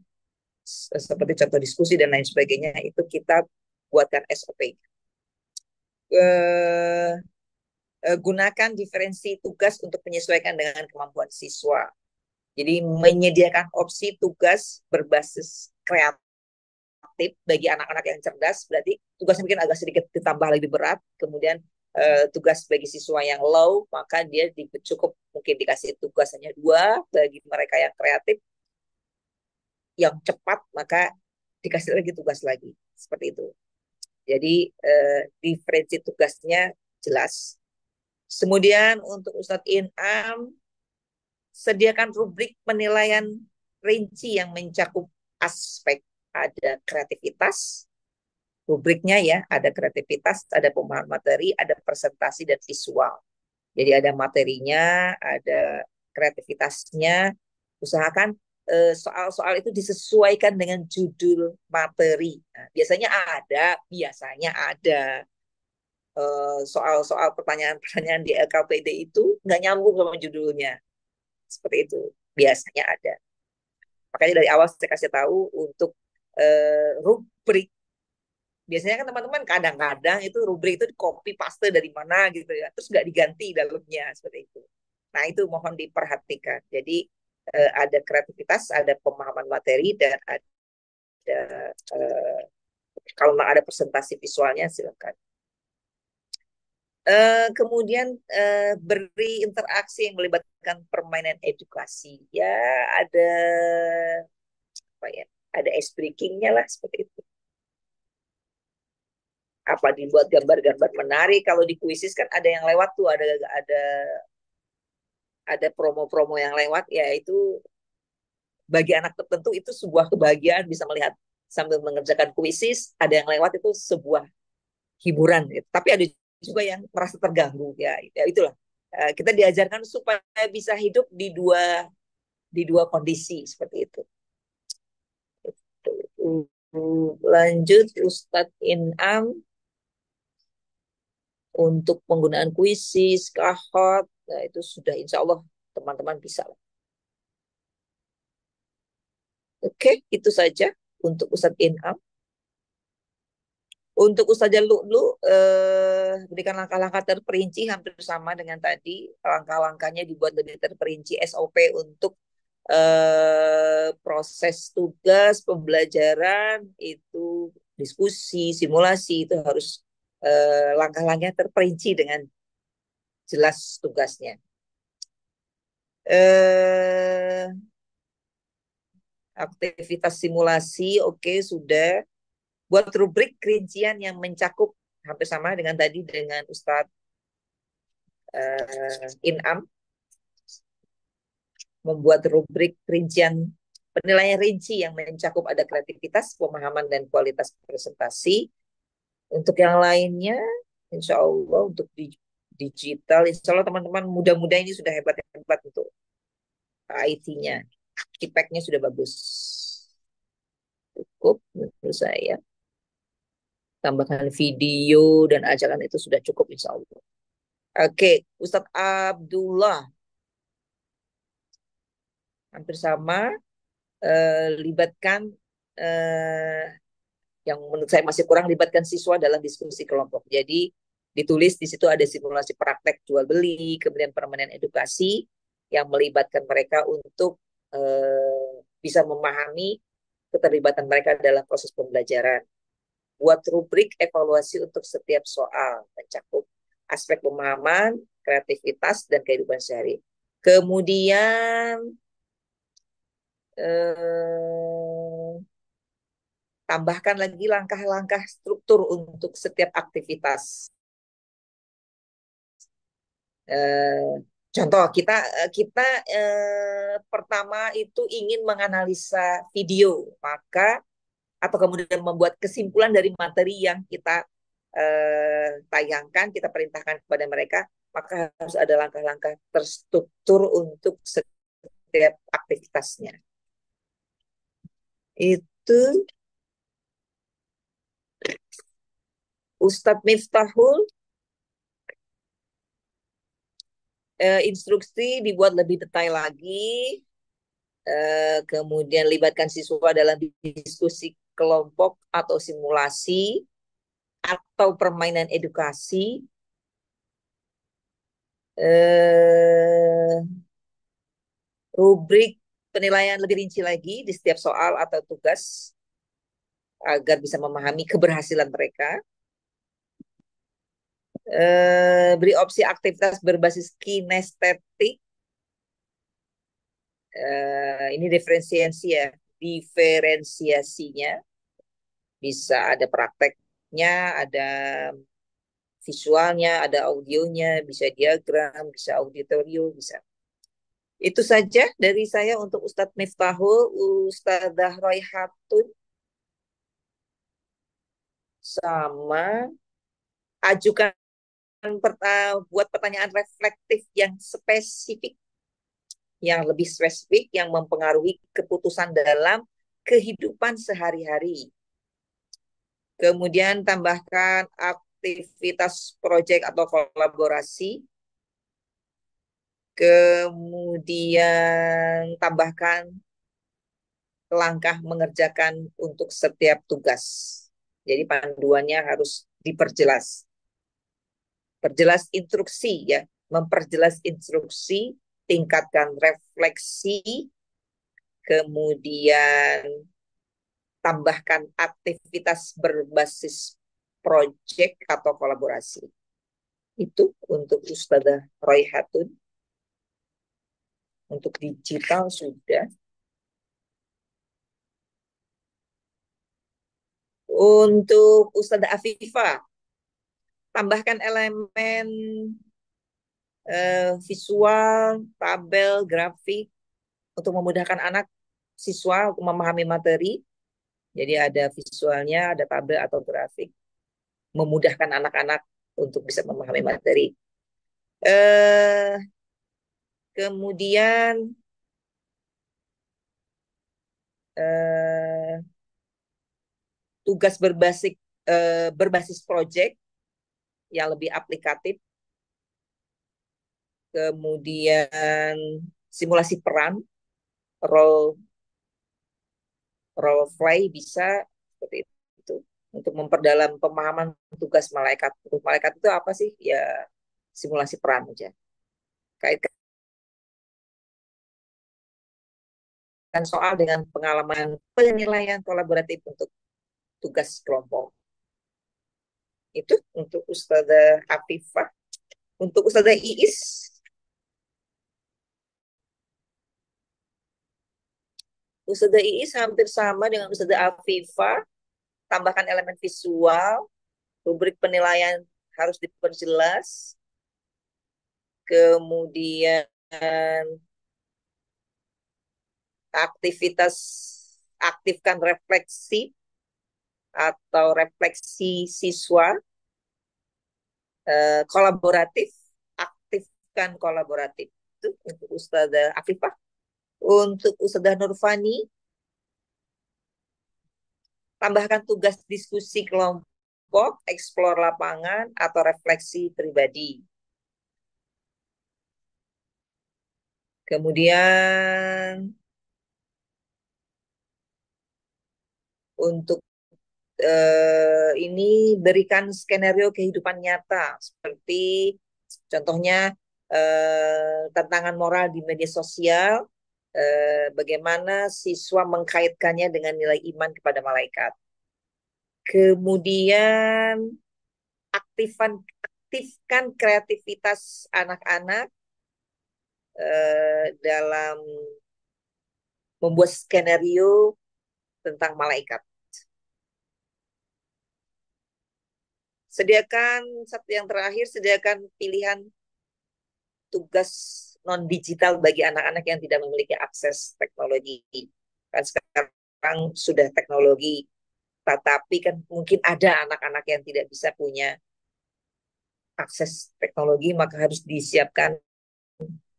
[SPEAKER 2] seperti contoh diskusi dan lain sebagainya. Itu kita buatkan SOP. Gunakan diferensi tugas untuk menyesuaikan dengan kemampuan siswa. Jadi menyediakan opsi tugas berbasis kreatif bagi anak-anak yang cerdas, berarti tugasnya mungkin agak sedikit ditambah lebih berat. Kemudian tugas bagi siswa yang low, maka dia cukup mungkin dikasih tugas hanya 2. Bagi mereka yang kreatif, yang cepat, maka dikasih lagi tugas lagi. Seperti itu. Jadi diferensi tugasnya jelas. Kemudian untuk Ustadz Inam, sediakan rubrik penilaian rinci yang mencakup aspek, ada kreativitas, rubriknya ya, ada kreativitas, ada pemahaman materi, ada presentasi dan visual. Jadi ada materinya, ada kreativitasnya. Usahakan soal-soal itu disesuaikan dengan judul materi. Nah, biasanya ada soal-soal pertanyaan-pertanyaan di LKPD itu nggak nyambung sama judulnya. Seperti itu. Biasanya ada. Makanya dari awal saya kasih tahu untuk rubrik. Biasanya kan teman-teman kadang-kadang itu rubrik itu copy paste dari mana gitu ya. Terus nggak diganti dalamnya. Seperti itu. Nah itu mohon diperhatikan. Jadi ada kreativitas, ada pemahaman materi, dan ada kalau memang ada presentasi visualnya silakan. Kemudian beri interaksi yang melibatkan permainan edukasi. Ya, ada apa ya? Ada ice breakingnya lah seperti itu. Apa dibuat gambar-gambar menarik? Kalau di kuisis kan ada yang lewat tuh, ada promo-promo yang lewat, ya itu bagi anak tertentu itu sebuah kebahagiaan bisa melihat sambil mengerjakan kuisis, ada yang lewat itu sebuah hiburan gitu. Tapi ada juga yang merasa terganggu ya, ya itulah. Kita diajarkan supaya bisa hidup di dua kondisi seperti itu. Lanjut Ustadz Inam untuk penggunaan kuisis, kahot, nah itu sudah insya Allah teman-teman bisa. Oke, itu saja untuk Ustadz Inam. Untuk Ustazah Lu'lu, berikan langkah-langkah terperinci hampir sama dengan tadi. Langkah-langkahnya dibuat lebih terperinci, SOP untuk proses tugas pembelajaran itu diskusi, simulasi itu harus langkah-langkah terperinci dengan jelas tugasnya. Eh, Aktivitas simulasi, oke, sudah. Buat rubrik rincian yang mencakup hampir sama dengan tadi dengan Ustadz Inam, membuat rubrik rincian penilaian rinci yang mencakup ada kreativitas, pemahaman, dan kualitas presentasi. Untuk yang lainnya, insya Allah untuk digital, insya Allah teman-teman muda-muda ini sudah hebat-hebat untuk IT-nya. IPEC-nya sudah bagus. Cukup menurut saya. Tambahkan video dan ajakan itu sudah cukup insya Allah. Oke, Ustadz Abdullah. Hampir sama. Libatkan yang menurut saya masih kurang, libatkan siswa dalam diskusi kelompok. Jadi ditulis di situ ada simulasi praktek jual beli, kemudian permainan edukasi yang melibatkan mereka untuk bisa memahami keterlibatan mereka dalam proses pembelajaran. Buat rubrik evaluasi untuk setiap soal, mencakup aspek pemahaman, kreativitas, dan kehidupan sehari. Kemudian tambahkan lagi langkah-langkah struktur untuk setiap aktivitas. Contoh, kita kita pertama itu ingin menganalisa video, maka atau kemudian membuat kesimpulan dari materi yang kita tayangkan, kita perintahkan kepada mereka, maka harus ada langkah-langkah terstruktur untuk setiap aktivitasnya. Itu Ustadz Miftahul, instruksi dibuat lebih detail lagi, kemudian libatkan siswa dalam diskusi kelompok atau simulasi atau permainan edukasi. Rubrik penilaian lebih rinci lagi di setiap soal atau tugas agar bisa memahami keberhasilan mereka. Beri opsi aktivitas berbasis kinestetik. Ini diferensiasinya bisa ada prakteknya, ada visualnya, ada audionya, bisa diagram, bisa auditorium, bisa. Itu saja dari saya untuk Ustadz Miftahul. Ustadzah Royhatun sama ajukan buat pertanyaan reflektif yang spesifik, yang lebih spesifik, yang mempengaruhi keputusan dalam kehidupan sehari-hari. Kemudian tambahkan aktivitas proyek atau kolaborasi. Kemudian tambahkan langkah mengerjakan untuk setiap tugas. Jadi panduannya harus diperjelas. Perjelas instruksi ya, memperjelas instruksi, tingkatkan refleksi, kemudian tambahkan aktivitas berbasis proyek atau kolaborasi. Itu untuk Ustadzah Royhatun. Untuk digital sudah. Untuk Ustadzah Afifah, tambahkan elemen visual, tabel, grafik untuk memudahkan anak siswa untuk memahami materi. Jadi ada visualnya, ada tabel atau grafik, memudahkan anak-anak untuk bisa memahami materi. Kemudian tugas berbasis proyek yang lebih aplikatif. Kemudian simulasi peran, role play bisa seperti itu untuk memperdalam pemahaman tugas malaikat. Untuk malaikat itu apa sih? Ya simulasi peran aja. Kaitkan soal dengan pengalaman penilaian kolaboratif untuk tugas kelompok. Itu untuk Ustazah Afifah. Untuk Ustazah Iis, Ustazah Iis hampir sama dengan Ustazah Afifah, tambahkan elemen visual, rubrik penilaian harus diperjelas, kemudian aktivitas aktifkan refleksi atau refleksi siswa, kolaboratif, aktifkan kolaboratif. Itu untuk Ustazah Afifah. Untuk Ustazah Nurfani, tambahkan tugas diskusi kelompok, eksplor lapangan, atau refleksi pribadi. Kemudian untuk ini berikan skenario kehidupan nyata seperti contohnya tantangan moral di media sosial, bagaimana siswa mengkaitkannya dengan nilai iman kepada malaikat. Kemudian aktifkan kreativitas anak-anak dalam membuat skenario tentang malaikat. Sediakan yang terakhir, sediakan pilihan tugas non digital bagi anak-anak yang tidak memiliki akses teknologi. Kan sekarang sudah teknologi, tetapi kan mungkin ada anak-anak yang tidak bisa punya akses teknologi, maka harus disiapkan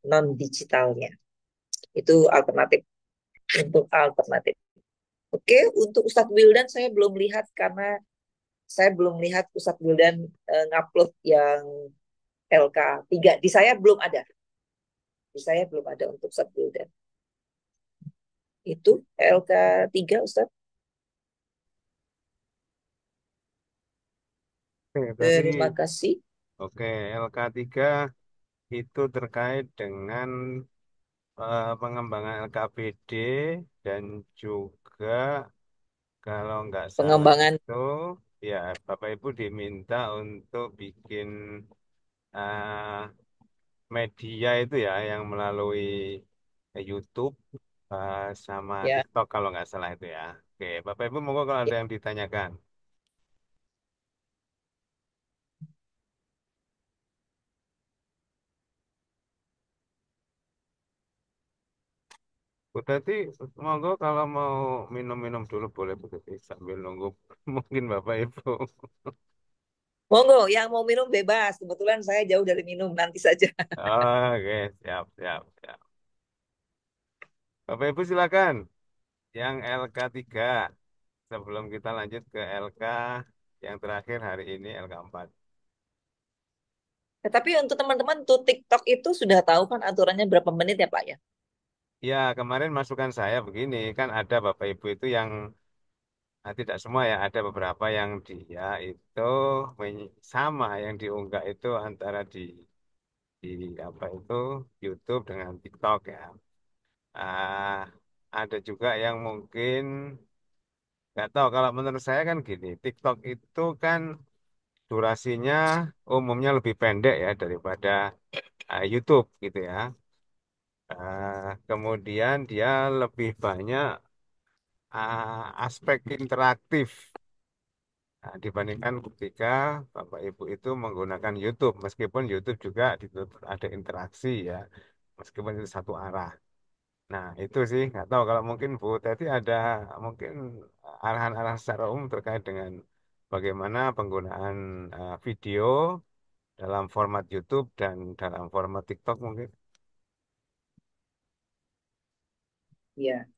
[SPEAKER 2] non digitalnya. Itu alternatif untuk alternatif. Oke, untuk Ustadz Wildan saya belum lihat karena saya belum lihat Ustadz Wildan ngupload yang LK3. Di saya belum ada. Di saya belum ada untuk Ustadz Wildan. Itu LK3 Ustadz.
[SPEAKER 1] Oke, tadi
[SPEAKER 2] Terima kasih.
[SPEAKER 1] oke, LK3 itu terkait dengan pengembangan LKPD dan juga kalau nggak salah
[SPEAKER 2] Pengembangan
[SPEAKER 1] itu ya Bapak Ibu diminta untuk bikin eh, media itu ya yang melalui YouTube sama
[SPEAKER 2] ya.
[SPEAKER 1] TikTok kalau nggak salah itu ya. Oke, Bapak Ibu monggo kalau ada yang ditanyakan. Bu Tati, monggo kalau mau minum-minum dulu boleh Bu Tati sambil nunggu mungkin Bapak Ibu.
[SPEAKER 2] Monggo, yang mau minum bebas. Kebetulan saya jauh dari minum, nanti saja.
[SPEAKER 1] Oke, siap, siap, siap. Bapak Ibu silakan. Yang LK3 sebelum kita lanjut ke LK yang terakhir hari ini LK4.
[SPEAKER 2] Tapi untuk teman-teman tuh TikTok itu sudah tahu kan aturannya berapa menit ya Pak ya?
[SPEAKER 1] Ya, kemarin masukan saya begini, kan ada Bapak Ibu itu yang tidak semua ya, ada beberapa yang dia itu sama yang diunggah itu antara di apa itu YouTube dengan TikTok ya. Ah, ada juga yang mungkin nggak tahu. Kalau menurut saya kan gini, TikTok itu kan durasinya umumnya lebih pendek ya daripada YouTube gitu ya. Kemudian dia lebih banyak aspek interaktif dibandingkan ketika Bapak Ibu itu menggunakan YouTube. Meskipun YouTube juga ada interaksi ya, meskipun itu satu arah. Nah, itu sih nggak tahu kalau mungkin Bu tadi ada mungkin arahan-arahan secara umum terkait dengan bagaimana penggunaan video dalam format YouTube dan dalam format TikTok mungkin.
[SPEAKER 2] Iya.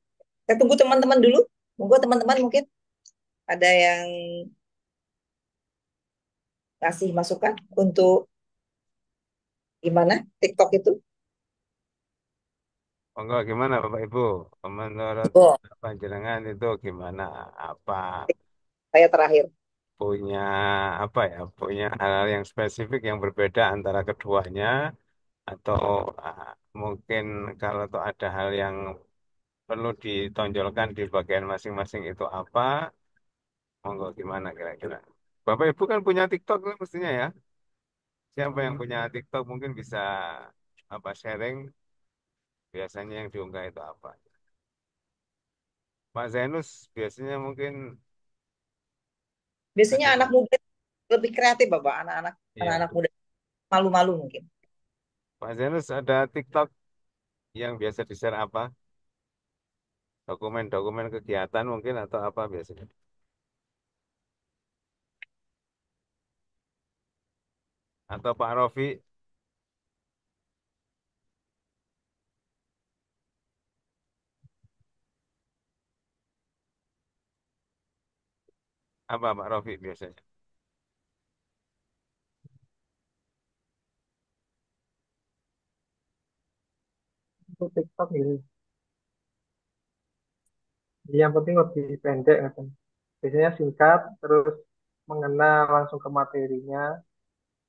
[SPEAKER 2] Saya tunggu teman-teman dulu. Monggo teman-teman mungkin ada yang kasih masukan untuk gimana TikTok itu.
[SPEAKER 1] Enggak gimana Bapak Ibu? Menurut
[SPEAKER 2] Oh,
[SPEAKER 1] panjenengan itu gimana? Apa
[SPEAKER 2] saya terakhir.
[SPEAKER 1] punya apa ya? Punya hal yang spesifik yang berbeda antara keduanya atau mungkin kalau tuh ada hal yang perlu ditonjolkan di bagian masing-masing itu apa? Monggo gimana kira-kira? Bapak Ibu kan punya TikTok nih mestinya ya. Siapa yang punya TikTok mungkin bisa apa sharing biasanya yang diunggah itu apa? Pak Zainus biasanya mungkin
[SPEAKER 2] Biasanya
[SPEAKER 1] ada
[SPEAKER 2] anak muda lebih kreatif, Bapak. Anak-anak
[SPEAKER 1] ya.
[SPEAKER 2] anak-anak muda malu-malu mungkin.
[SPEAKER 1] Pak Zainus ada TikTok yang biasa di-share apa? Dokumen-dokumen kegiatan mungkin atau apa biasanya? Atau Pak Rofi apa Pak Rofi biasanya?
[SPEAKER 4] Untuk TikTok ini, yang penting lebih pendek kan. Biasanya singkat, terus mengena langsung ke materinya,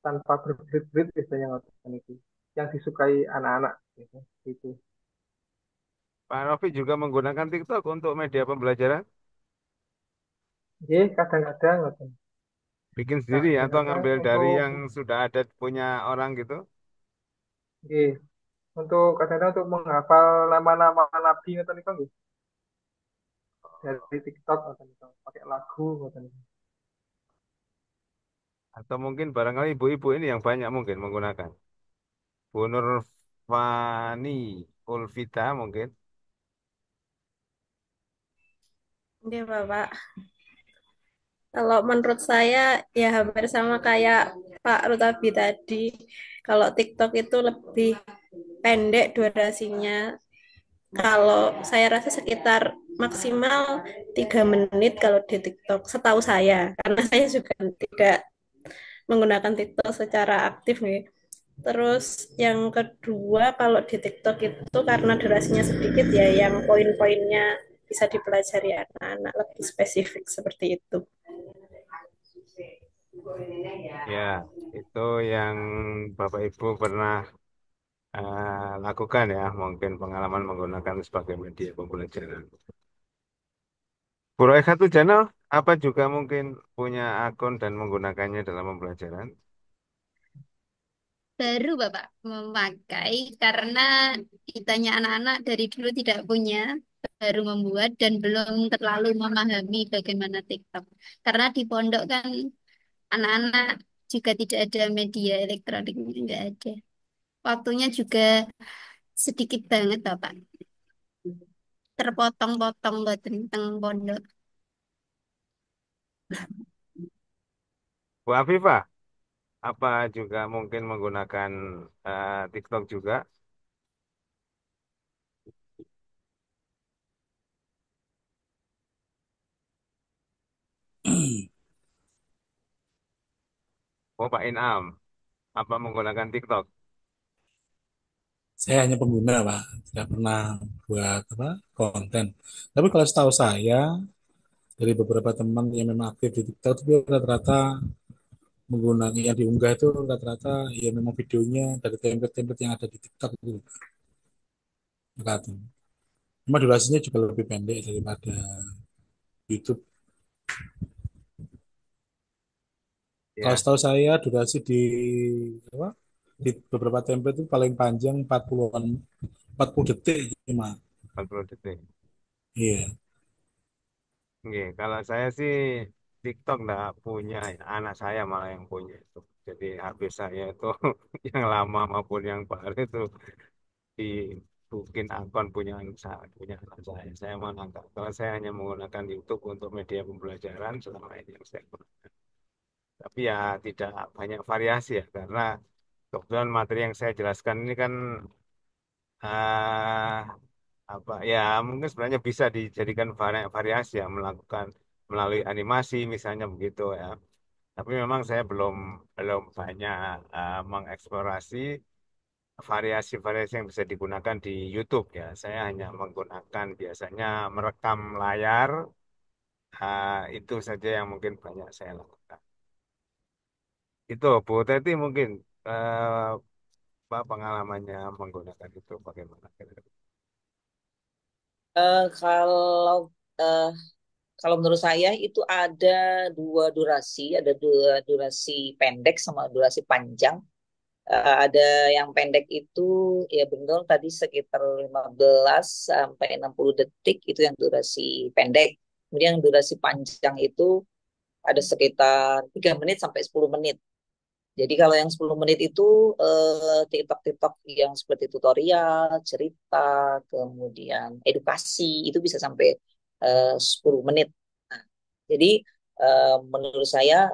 [SPEAKER 4] tanpa berbelit-belit biasanya ngoten itu. Yang disukai anak-anak gitu. Gitu.
[SPEAKER 1] Pak Rofi juga menggunakan TikTok untuk media pembelajaran?
[SPEAKER 4] Jadi kadang-kadang ngoten.
[SPEAKER 1] Bikin sendiri atau
[SPEAKER 4] Kadang-kadang
[SPEAKER 1] ngambil dari
[SPEAKER 4] untuk
[SPEAKER 1] yang sudah ada punya orang gitu?
[SPEAKER 4] nggih, untuk kadang-kadang untuk menghafal nama-nama nabi ngoten niku nggih. Dari TikTok ngoten niku, pakai lagu ngoten niku.
[SPEAKER 1] Atau mungkin barangkali ibu-ibu ini yang banyak mungkin menggunakan. Bu Nurfani Ulfita mungkin.
[SPEAKER 5] Oke, Bapak. Kalau menurut saya ya hampir sama kayak Pak Rutabi tadi. Kalau TikTok itu lebih pendek durasinya. Kalau saya rasa sekitar maksimal 3 menit kalau di TikTok, setahu saya. Karena saya juga tidak menggunakan TikTok secara aktif nih. Terus yang kedua kalau di TikTok itu karena durasinya sedikit ya, yang poin-poinnya bisa dipelajari anak-anak lebih spesifik seperti itu.
[SPEAKER 1] Ya, itu yang Bapak Ibu pernah lakukan ya, mungkin pengalaman menggunakan sebagai media pembelajaran. Bu Roykhatu Channel, apa juga mungkin punya akun dan menggunakannya dalam pembelajaran?
[SPEAKER 6] Baru Bapak memakai karena kitanya anak-anak dari dulu tidak punya, baru membuat dan belum terlalu memahami bagaimana TikTok. Karena di pondok kan anak-anak juga tidak ada media elektroniknya, nggak ada. Waktunya juga sedikit banget Bapak, terpotong-potong buat tentang pondok.
[SPEAKER 1] Bu Afifah, apa juga mungkin menggunakan TikTok juga? Oh Pak Inam, apa menggunakan TikTok?
[SPEAKER 7] Saya hanya pengguna, Pak. Tidak pernah buat apa konten. Tapi kalau setahu saya, dari beberapa teman yang memang aktif di TikTok itu rata-rata menggunakan yang diunggah itu rata-rata ya memang videonya dari template-template yang ada di TikTok itu. Rata. Memang durasinya juga lebih pendek daripada YouTube. Kalau
[SPEAKER 1] Ya,
[SPEAKER 7] setahu saya durasi di apa, di beberapa template itu paling panjang 40-an 40 detik cuma.
[SPEAKER 1] 40 detik.
[SPEAKER 7] Iya.
[SPEAKER 1] Oke, kalau saya sih TikTok nggak punya, ya. Anak saya malah yang punya itu. Jadi habis saya itu yang lama maupun yang baru itu dibikin akun punya anak saya, punya anak saya. Saya mana enggak. Kalau saya hanya menggunakan YouTube untuk media pembelajaran selama ini yang saya gunakan. Tapi ya tidak banyak variasi ya, karena kebetulan materi yang saya jelaskan ini kan ah, apa ya mungkin sebenarnya bisa dijadikan variasi ya melakukan melalui animasi misalnya begitu ya. Tapi memang saya belum belum banyak mengeksplorasi variasi-variasi yang bisa digunakan di YouTube ya. Saya hanya menggunakan biasanya merekam layar, itu saja yang mungkin banyak saya lakukan. Itu Bu Teti mungkin apa pengalamannya menggunakan itu bagaimana?
[SPEAKER 2] Kalau eh, kalau menurut saya itu ada ada dua durasi pendek sama durasi panjang. Ada yang pendek itu ya benar tadi sekitar 15 sampai 60 detik itu yang durasi pendek. Kemudian yang durasi panjang itu ada sekitar 3 menit sampai 10 menit. Jadi kalau yang 10 menit itu TikTok-TikTok yang seperti tutorial, cerita, kemudian edukasi itu bisa sampai 10 menit. Nah, jadi menurut saya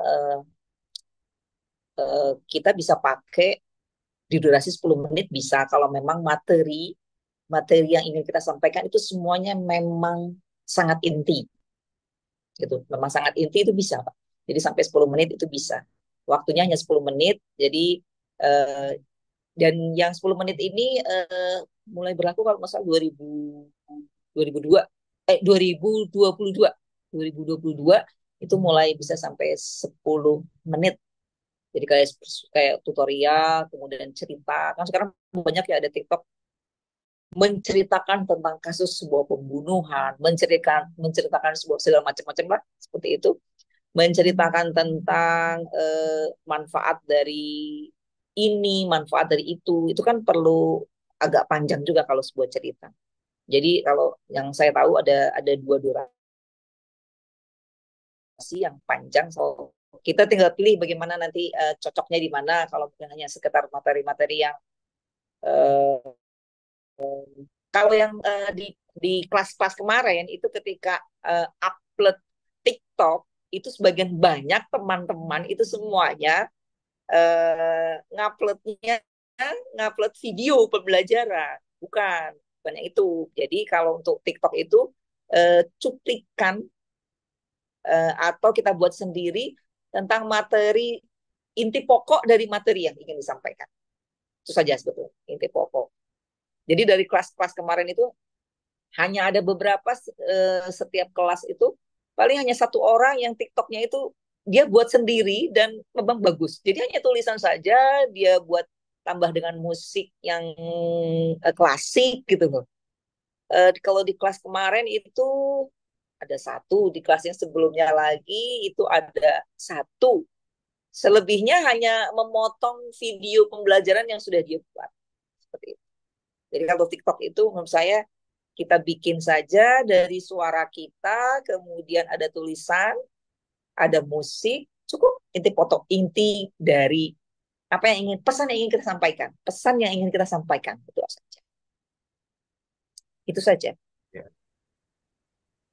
[SPEAKER 2] kita bisa pakai di durasi 10 menit bisa kalau memang materi materi yang ingin kita sampaikan itu semuanya memang sangat inti gitu. Memang sangat inti itu bisa, Pak. Jadi sampai 10 menit itu bisa. Waktunya hanya 10 menit. Jadi eh, dan yang 10 menit ini mulai berlaku kalau nggak salah 2002 2022 2022 itu mulai bisa sampai 10 menit. Jadi kayak kayak tutorial, kemudian cerita. Kan sekarang banyak ya ada TikTok menceritakan tentang kasus sebuah pembunuhan, menceritakan sebuah segala macam-macam lah seperti itu, menceritakan tentang manfaat dari manfaat dari itu kan perlu agak panjang juga kalau sebuah cerita. Jadi kalau yang saya tahu ada dua durasi yang panjang, so kita tinggal pilih bagaimana nanti cocoknya di mana kalau bukan hanya sekedar materi-materi yang eh, kalau yang di kelas-kelas kemarin itu ketika upload TikTok itu sebagian banyak teman-teman itu semuanya nguploadnya ngupload video pembelajaran bukan banyak itu. Jadi kalau untuk TikTok itu cuplikan atau kita buat sendiri tentang materi inti pokok dari materi yang ingin disampaikan. Itu saja sebetulnya inti pokok. Jadi dari kelas-kelas kemarin itu hanya ada beberapa setiap kelas itu paling hanya satu orang yang TikToknya itu dia buat sendiri dan memang bagus. Jadi hanya tulisan saja dia buat tambah dengan musik yang klasik gitu loh. Kalau di kelas kemarin itu ada satu, di kelas yang sebelumnya lagi itu ada satu. Selebihnya hanya memotong video pembelajaran yang sudah dia buat. Seperti itu. Jadi kalau TikTok itu menurut saya kita bikin saja dari suara kita, kemudian ada tulisan, ada musik, cukup inti foto, inti dari apa yang ingin, pesan yang ingin kita sampaikan, pesan yang ingin kita sampaikan, itu saja. Itu saja.
[SPEAKER 1] Ya,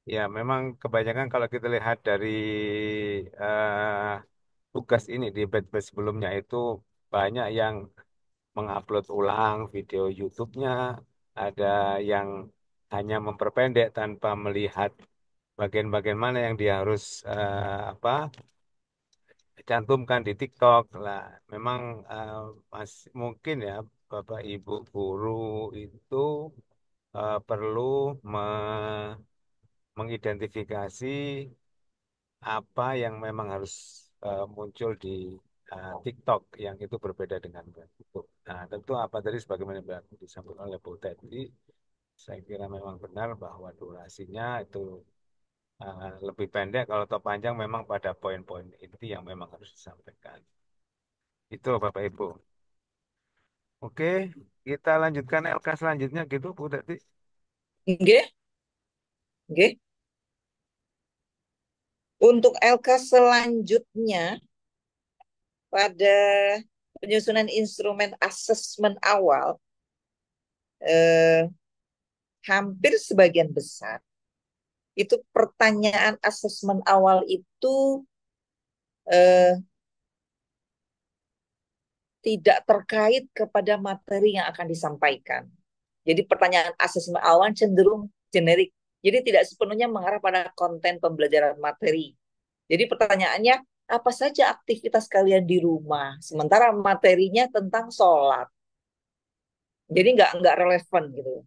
[SPEAKER 1] ya memang kebanyakan kalau kita lihat dari eh, tugas ini di batch-batch sebelumnya itu banyak yang mengupload ulang video YouTube-nya, ada yang hanya memperpendek tanpa melihat bagian-bagian mana yang dia harus apa cantumkan di TikTok lah. Memang masih mungkin ya Bapak Ibu guru itu perlu mengidentifikasi apa yang memang harus muncul di TikTok yang itu berbeda dengan YouTube. Nah, tentu apa tadi sebagaimana yang disampaikan oleh Bu tadi, saya kira memang benar bahwa durasinya itu lebih pendek. Kalau toh panjang memang pada poin-poin inti yang memang harus disampaikan. Itu Bapak Ibu. Oke, kita lanjutkan LK selanjutnya gitu Bu Tati.
[SPEAKER 2] Oke, oke. Untuk LK selanjutnya pada penyusunan instrumen asesmen awal, eh, hampir sebagian besar itu pertanyaan asesmen awal itu eh, tidak terkait kepada materi yang akan disampaikan. Jadi pertanyaan asesmen awal cenderung generik. Jadi tidak sepenuhnya mengarah pada konten pembelajaran materi. Jadi pertanyaannya, apa saja aktivitas kalian di rumah? Sementara materinya tentang sholat. Jadi nggak relevan gitu.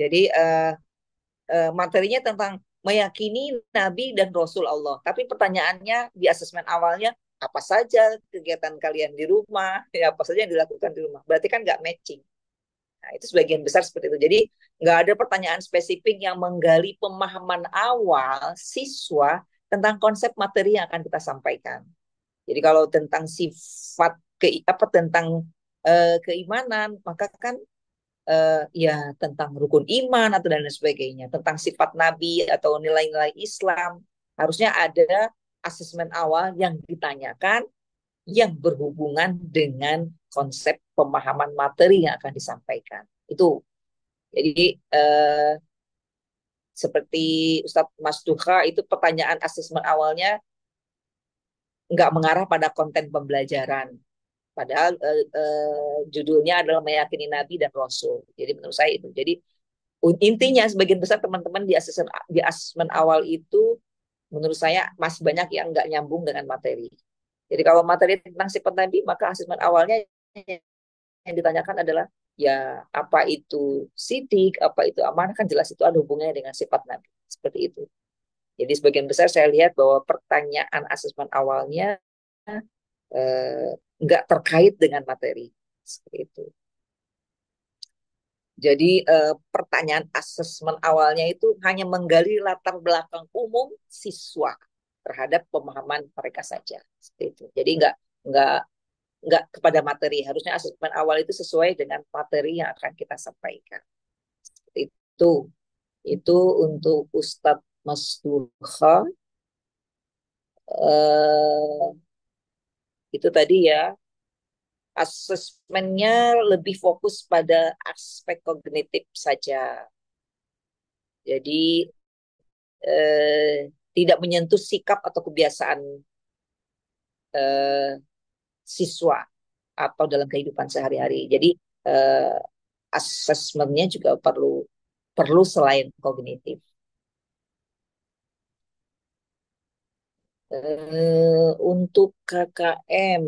[SPEAKER 2] Jadi materinya tentang meyakini Nabi dan Rasul Allah. Tapi pertanyaannya di asesmen awalnya, apa saja kegiatan kalian di rumah? Ya, apa saja yang dilakukan di rumah? Berarti kan nggak matching. Nah, itu sebagian besar seperti itu. Jadi nggak ada pertanyaan spesifik yang menggali pemahaman awal siswa tentang konsep materi yang akan kita sampaikan. Jadi kalau tentang sifat tentang keimanan, maka kan ya tentang rukun iman atau dan lain sebagainya, tentang sifat nabi atau nilai-nilai Islam, harusnya ada asesmen awal yang ditanyakan yang berhubungan dengan konsep pemahaman materi yang akan disampaikan. Itu. Jadi seperti Ustadz Mas Duha itu pertanyaan asesmen awalnya nggak mengarah pada konten pembelajaran. Padahal judulnya adalah meyakini Nabi dan Rasul. Jadi menurut saya itu. Jadi intinya sebagian besar teman-teman di asesmen awal itu menurut saya masih banyak yang nggak nyambung dengan materi. Jadi kalau materi tentang sifat Nabi, maka asesmen awalnya yang ditanyakan adalah ya apa itu sidik, apa itu amanah, kan jelas itu ada hubungannya dengan sifat Nabi. Seperti itu. Jadi sebagian besar saya lihat bahwa pertanyaan asesmen awalnya eh, nggak terkait dengan materi. Seperti itu. Jadi pertanyaan asesmen awalnya itu hanya menggali latar belakang umum siswa terhadap pemahaman mereka saja. Seperti itu. Jadi nggak nggak kepada materi. Harusnya asesmen awal itu sesuai dengan materi yang akan kita sampaikan. Seperti itu. Itu untuk Ustadz Mas Duha. Eh, itu tadi ya, asesmennya lebih fokus pada aspek kognitif saja. Jadi tidak menyentuh sikap atau kebiasaan eh, siswa atau dalam kehidupan sehari-hari. Jadi eh, asesmennya juga perlu perlu selain kognitif. Untuk KKM,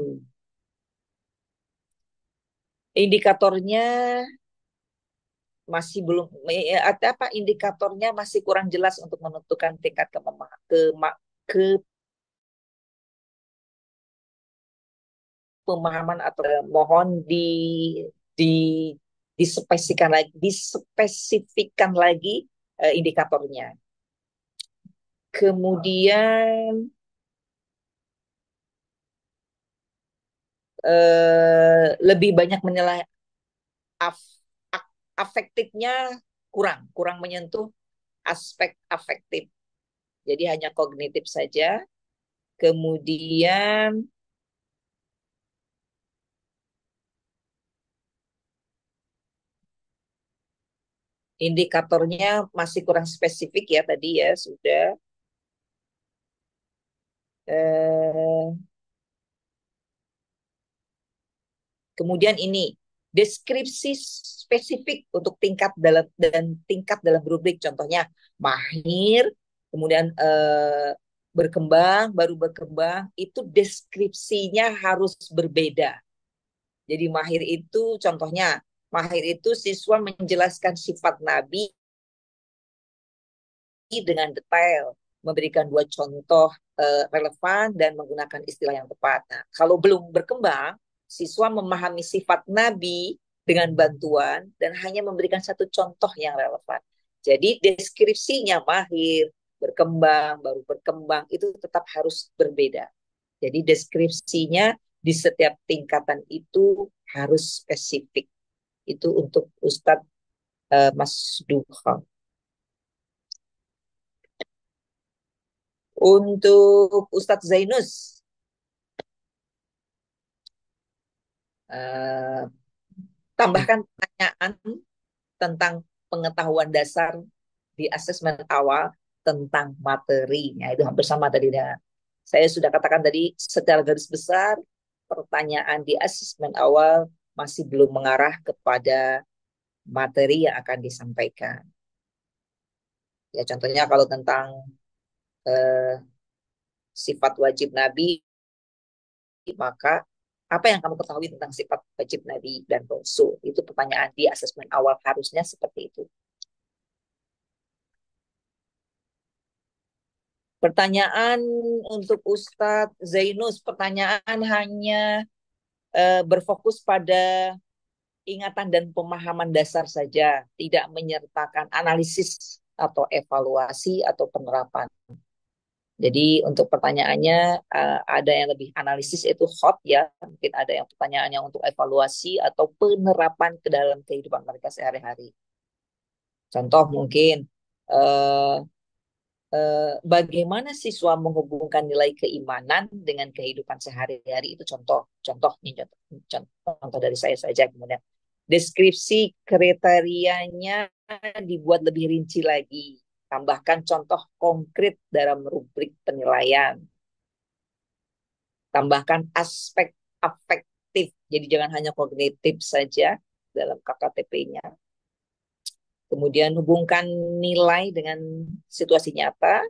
[SPEAKER 2] indikatornya masih belum, apa indikatornya masih kurang jelas untuk menentukan tingkat pemahaman atau mohon di dispesifikan lagi indikatornya. Kemudian lebih banyak menilai af, afektifnya kurang menyentuh aspek afektif. Jadi hanya kognitif saja. Kemudian indikatornya masih kurang spesifik ya tadi ya sudah. Eh, Kemudian ini deskripsi spesifik untuk tingkat dalam rubrik, contohnya mahir, kemudian baru berkembang, itu deskripsinya harus berbeda. Jadi mahir itu contohnya, mahir itu siswa menjelaskan sifat Nabi dengan detail, memberikan 2 contoh relevan dan menggunakan istilah yang tepat. Nah, kalau belum berkembang, siswa memahami sifat Nabi dengan bantuan dan hanya memberikan 1 contoh yang relevan. Jadi deskripsinya mahir, berkembang, baru berkembang, itu tetap harus berbeda. Jadi deskripsinya di setiap tingkatan itu harus spesifik. Itu untuk Ustadz Mas Duha. Untuk Ustadz Zainus, eh, tambahkan pertanyaan tentang pengetahuan dasar di asesmen awal tentang materinya. Itu hampir sama tadi. Saya sudah katakan tadi secara garis besar, pertanyaan di asesmen awal masih belum mengarah kepada materi yang akan disampaikan. Ya, contohnya kalau tentang eh, sifat wajib Nabi, maka apa yang kamu ketahui tentang sifat wajib Nabi dan Rasul? Itu pertanyaan di asesmen awal, harusnya seperti itu. Pertanyaan untuk Ustadz Zainus, pertanyaan hanya berfokus pada ingatan dan pemahaman dasar saja, tidak menyertakan analisis atau evaluasi atau penerapan. Jadi untuk pertanyaannya ada yang lebih analisis itu hot ya, mungkin ada yang pertanyaannya untuk evaluasi atau penerapan ke dalam kehidupan mereka sehari-hari. Contoh mungkin eh, bagaimana siswa menghubungkan nilai keimanan dengan kehidupan sehari-hari itu contoh nih contoh dari saya saja. Kemudian deskripsi kriterianya dibuat lebih rinci lagi, tambahkan contoh konkret dalam rubrik penilaian, tambahkan aspek afektif, jadi jangan hanya kognitif saja dalam KKTP-nya. Kemudian hubungkan nilai dengan situasi nyata.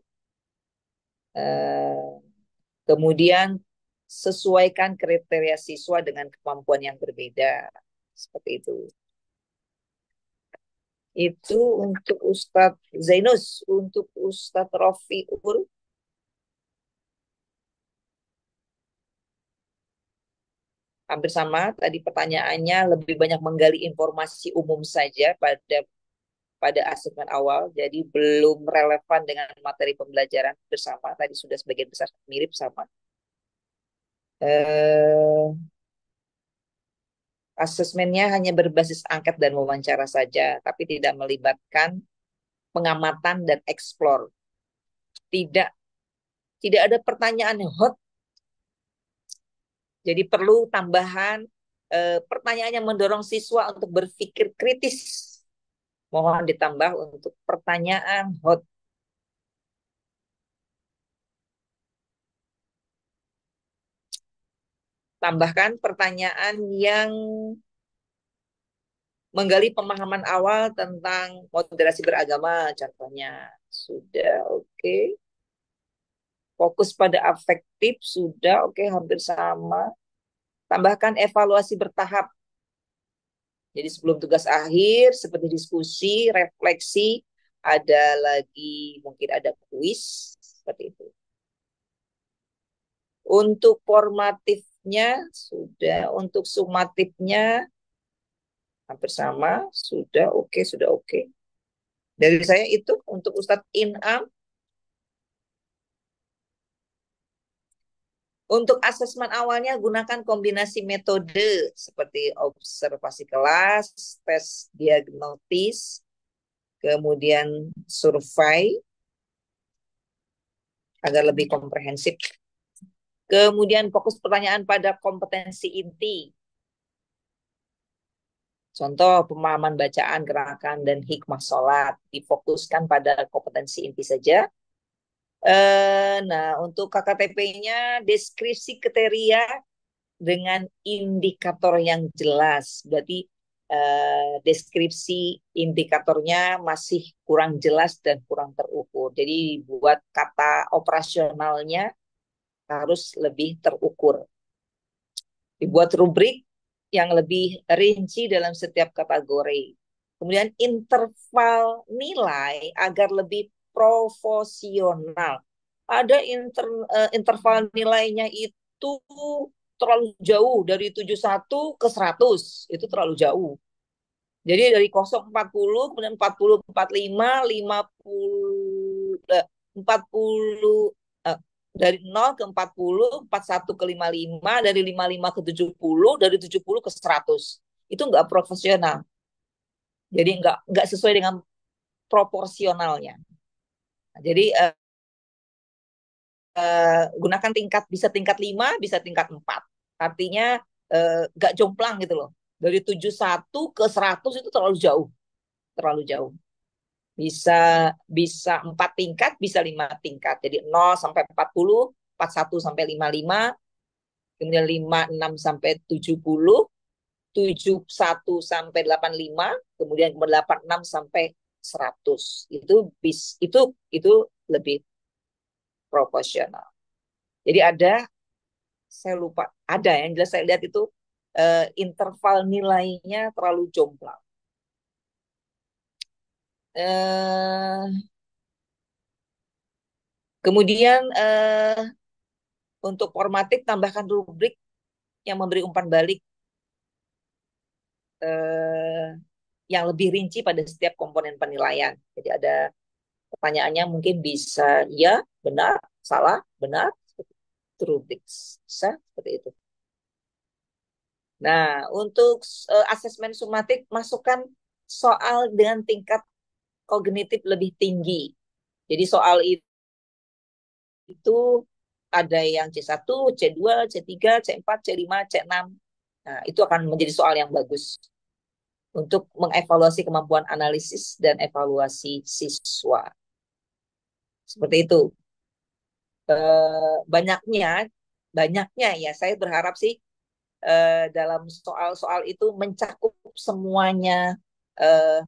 [SPEAKER 2] Kemudian sesuaikan kriteria siswa dengan kemampuan yang berbeda. Seperti itu. Itu untuk Ustadz Zainus. Untuk Ustadz Rofiul, hampir sama. Tadi pertanyaannya lebih banyak menggali informasi umum saja pada asesmen awal. Jadi belum relevan dengan materi pembelajaran bersama. Tadi sudah sebagian besar mirip sama. Asesmennya hanya berbasis angket dan wawancara saja, tapi tidak melibatkan pengamatan dan eksplor. Tidak tidak ada pertanyaan yang hot. Jadi perlu tambahan pertanyaan yang mendorong siswa untuk berpikir kritis. Mohon ditambah untuk pertanyaan hot. Tambahkan pertanyaan yang menggali pemahaman awal tentang moderasi beragama, contohnya. Sudah oke. Fokus pada afektif, sudah oke, hampir sama. Tambahkan evaluasi bertahap. Jadi sebelum tugas akhir, seperti diskusi, refleksi, ada lagi mungkin ada kuis, seperti itu. Untuk formatifnya, sudah. Untuk sumatifnya, hampir sama. Sudah oke, sudah oke. Dari saya itu untuk Ustadz Inam. Untuk asesmen awalnya gunakan kombinasi metode seperti observasi kelas, tes diagnostis, kemudian survei agar lebih komprehensif. Kemudian fokus pertanyaan pada kompetensi inti. Contoh pemahaman bacaan, gerakan, dan hikmah sholat. Difokuskan pada kompetensi inti saja. Nah, untuk KKTP-nya deskripsi kriteria dengan indikator yang jelas. Berarti deskripsi indikatornya masih kurang jelas dan kurang terukur. Jadi buat kata operasionalnya harus lebih terukur. Dibuat rubrik yang lebih rinci dalam setiap kategori. Kemudian interval nilai agar lebih proporsional. Ada interval nilainya itu terlalu jauh dari 71 ke 100. Itu terlalu jauh. Jadi dari 0,40, kemudian 40, 45, 50, 40, dari 0 ke 40, 41 ke 55, dari 55 ke 70, dari 70 ke 100. Itu nggak profesional. Jadi nggak sesuai dengan proporsionalnya. Jadi gunakan tingkat, bisa tingkat 5, bisa tingkat 4. Artinya nggak jomplang gitu loh. Dari 71 ke 100 itu terlalu jauh. Terlalu jauh. Bisa bisa 4 tingkat, bisa 5 tingkat. Jadi 0 sampai 40, 41 sampai 55, kemudian 56 sampai 70, 71 sampai 85, kemudian 86 sampai 100. Itu lebih proporsional. Jadi saya lupa, ada yang jelas saya lihat itu interval nilainya terlalu jomplang. Kemudian untuk formatif tambahkan rubrik yang memberi umpan balik eh, yang lebih rinci pada setiap komponen penilaian. Jadi ada pertanyaannya mungkin bisa ya, benar, salah, benar, true, bisa seperti itu. Nah, untuk asesmen sumatif masukkan soal dengan tingkat kognitif lebih tinggi. Jadi soal itu ada yang C1, C2, C3, C4, C5, C6. Nah, itu akan menjadi soal yang bagus untuk mengevaluasi kemampuan analisis dan evaluasi siswa. Seperti itu. Banyaknya, banyaknya ya, saya berharap sih dalam soal-soal itu mencakup semuanya eh,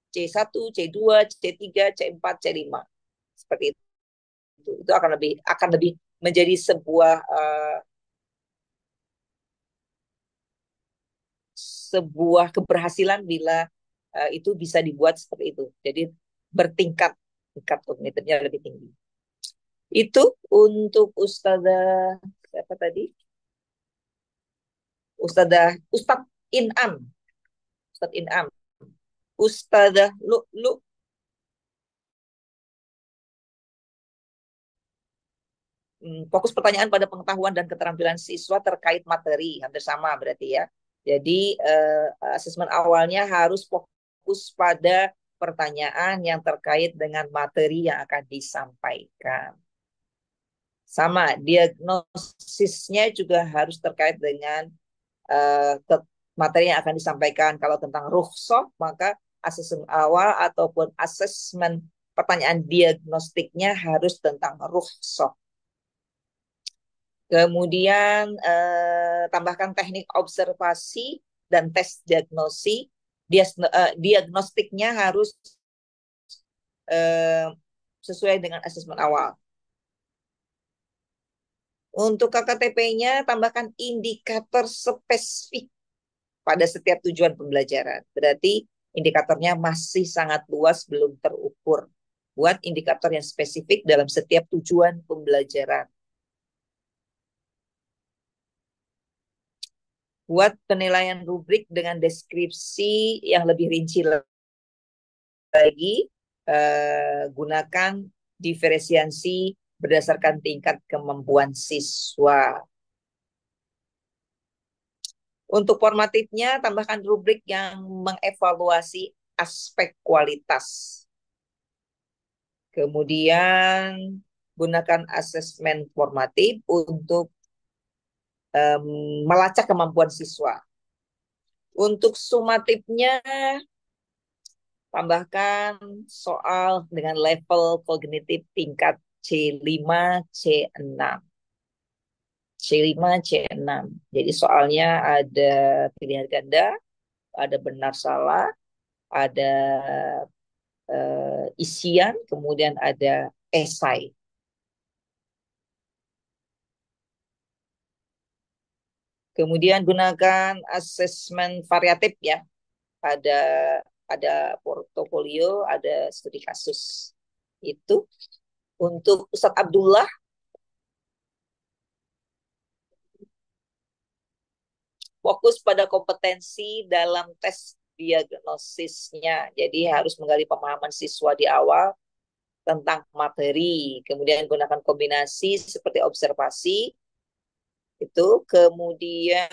[SPEAKER 2] C1, C2, C3, C4, C5. Seperti itu. Itu akan lebih menjadi sebuah keberhasilan bila itu bisa dibuat seperti itu. Jadi bertingkat, tingkat kognitifnya lebih tinggi. Itu untuk Ustazah siapa tadi? Ustadz Inam. Ustadz Inam. Ustazah Lu fokus pertanyaan pada pengetahuan dan keterampilan siswa terkait materi, hampir sama berarti ya. Jadi asesmen awalnya harus fokus pada pertanyaan yang terkait dengan materi yang akan disampaikan. Sama, diagnosisnya juga harus terkait dengan materi yang akan disampaikan. Kalau tentang rukhsah, maka asesmen awal ataupun asesmen pertanyaan diagnostiknya harus tentang rukhsah. Kemudian tambahkan teknik observasi dan tes diagnosi. Diagnostiknya harus sesuai dengan asesmen awal. Untuk KKTP-nya tambahkan indikator spesifik pada setiap tujuan pembelajaran. Berarti indikatornya masih sangat luas, belum terukur. Buat indikator yang spesifik dalam setiap tujuan pembelajaran. Buat penilaian rubrik dengan deskripsi yang lebih rinci lagi, gunakan diferensiasi berdasarkan tingkat kemampuan siswa. Untuk formatifnya, tambahkan rubrik yang mengevaluasi aspek kualitas. Kemudian, gunakan asesmen formatif untuk melacak kemampuan siswa. Untuk sumatifnya, tambahkan soal dengan level kognitif tingkat C5, C6. C5, C6. Jadi soalnya ada pilihan ganda, ada benar salah, ada isian, kemudian ada esai. Kemudian gunakan asesmen variatif ya. Ada portofolio, ada studi kasus. Itu untuk Ustadz Abdullah. Fokus pada kompetensi dalam tes diagnosisnya. Jadi harus menggali pemahaman siswa di awal tentang materi. Kemudian gunakan kombinasi seperti observasi, itu kemudian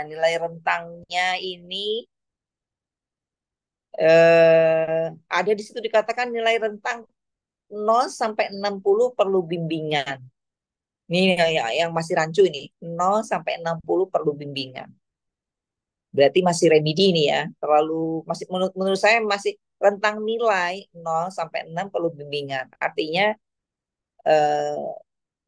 [SPEAKER 2] nilai rentangnya ini ada di situ dikatakan nilai rentang 0 sampai 60 perlu bimbingan. Ini yang masih rancu ini, 0 sampai 60 perlu bimbingan. Berarti masih remedi ini ya. Masih menurut saya masih rentang nilai 0 sampai 6 perlu bimbingan. Artinya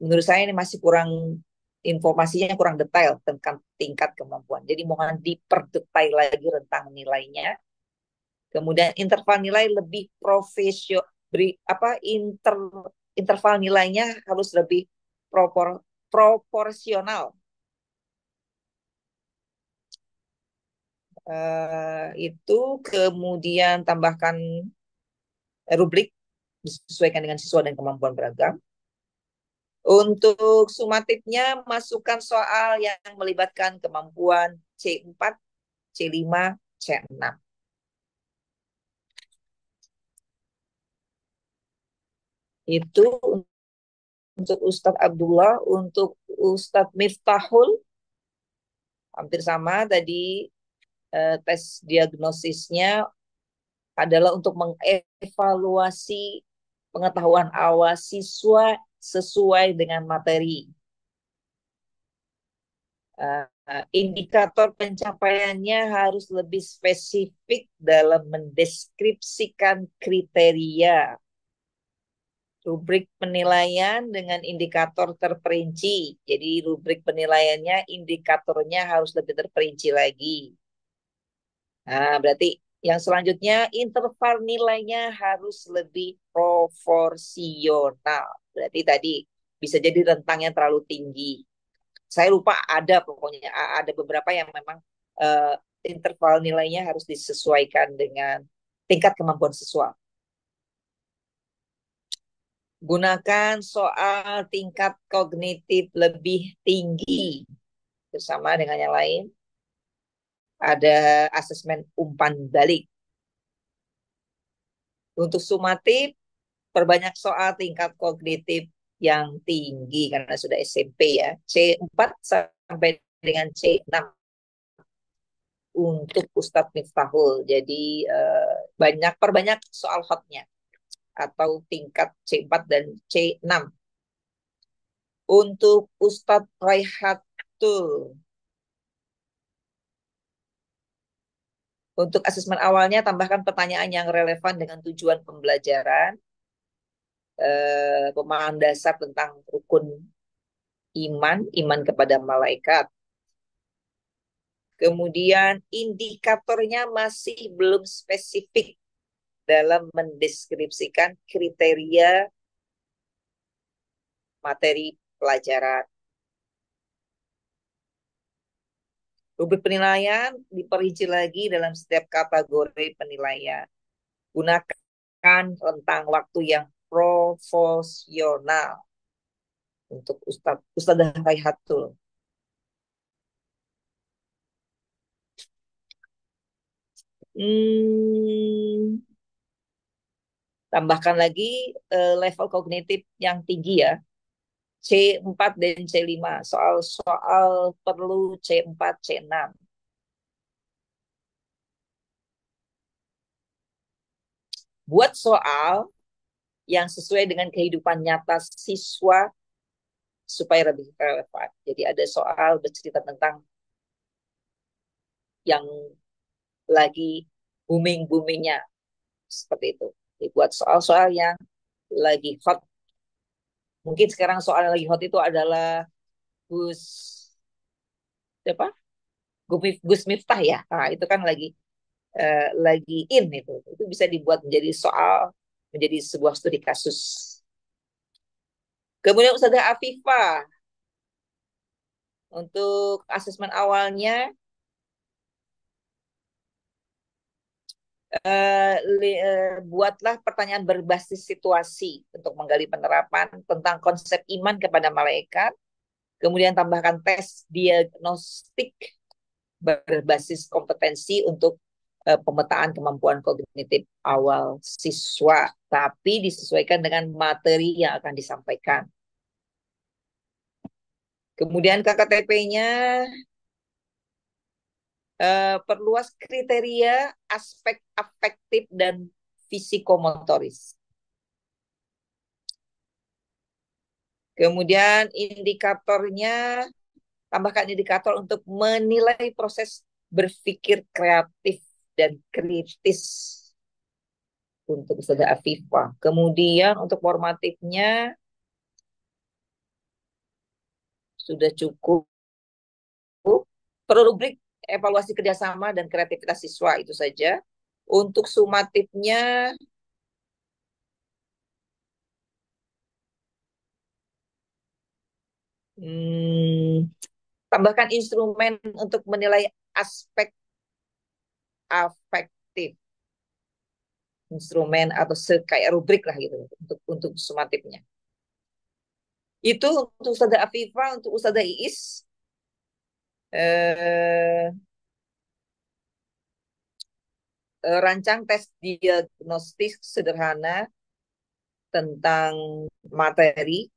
[SPEAKER 2] menurut saya ini masih kurang, informasinya kurang detail tentang tingkat kemampuan. Jadi mohon diperdetail lagi rentang nilainya. Kemudian interval nilai lebih profesional, interval nilainya harus lebih proporsional. Itu kemudian tambahkan rubrik disesuaikan dengan siswa dan kemampuan beragam. Untuk sumatifnya, masukkan soal yang melibatkan kemampuan C4, C5, C6. Itu untuk Ustadz Abdullah. Untuk Ustadz Miftahul hampir sama tadi, tes diagnosisnya adalah untuk mengevaluasi pengetahuan awal siswa sesuai dengan materi. Indikator pencapaiannya harus lebih spesifik dalam mendeskripsikan kriteria. Rubrik penilaian dengan indikator terperinci. Jadi rubrik penilaiannya, indikatornya harus lebih terperinci lagi. Nah, berarti yang selanjutnya interval nilainya harus lebih proporsional. Berarti tadi bisa jadi rentangnya terlalu tinggi. Saya lupa ada pokoknya ada beberapa yang memang interval nilainya harus disesuaikan dengan tingkat kemampuan siswa. Gunakan soal tingkat kognitif lebih tinggi bersama dengan yang lain. Ada asesmen umpan balik. Untuk sumatif, perbanyak soal tingkat kognitif yang tinggi karena sudah SMP ya. C4 sampai dengan C6 untuk Ustadz Miftahul. Jadi perbanyak soal hotnya atau tingkat C4 dan C6. Untuk Ustadz Raihatul, untuk asesmen awalnya tambahkan pertanyaan yang relevan dengan tujuan pembelajaran, pemahaman dasar tentang rukun iman kepada malaikat. Kemudian indikatornya masih belum spesifik dalam mendeskripsikan kriteria materi pelajaran. Rubrik penilaian diperinci lagi dalam setiap kategori penilaian. Gunakan rentang waktu yang proporsional untuk Ustadzah Raihatul. Tambahkan lagi level kognitif yang tinggi ya. C4 dan C5. Soal-soal perlu C4, C6. Buat soal yang sesuai dengan kehidupan nyata siswa supaya lebih relevan. Jadi ada soal bercerita tentang yang lagi booming-boomingnya. Seperti itu. Jadi buat soal-soal yang lagi hot. Mungkin sekarang soal yang lagi hot itu adalah Gus apa? Gus Miftah ya. Nah, itu kan lagi in itu. Itu bisa dibuat menjadi soal, menjadi sebuah studi kasus. Kemudian Ustazah Afifah, untuk asesmen awalnya buatlah pertanyaan berbasis situasi untuk menggali penerapan tentang konsep iman kepada malaikat. Kemudian tambahkan tes diagnostik berbasis kompetensi untuk pemetaan kemampuan kognitif awal siswa, tapi disesuaikan dengan materi yang akan disampaikan. Kemudian KKTP-nya perluas kriteria aspek afektif dan fisikomotoris. Kemudian indikatornya, tambahkan indikator untuk menilai proses berpikir kreatif dan kritis untuk Ustazah Afifah. Kemudian untuk formatifnya sudah cukup. Perlu rubrik evaluasi kerjasama dan kreativitas siswa, itu saja. Untuk sumatifnya tambahkan instrumen untuk menilai aspek afektif. Instrumen atau kayak rubrik lah gitu untuk sumatifnya. Itu untuk Ustazah Afifah. Untuk Ustazah Iis rancang tes diagnostik sederhana tentang materi,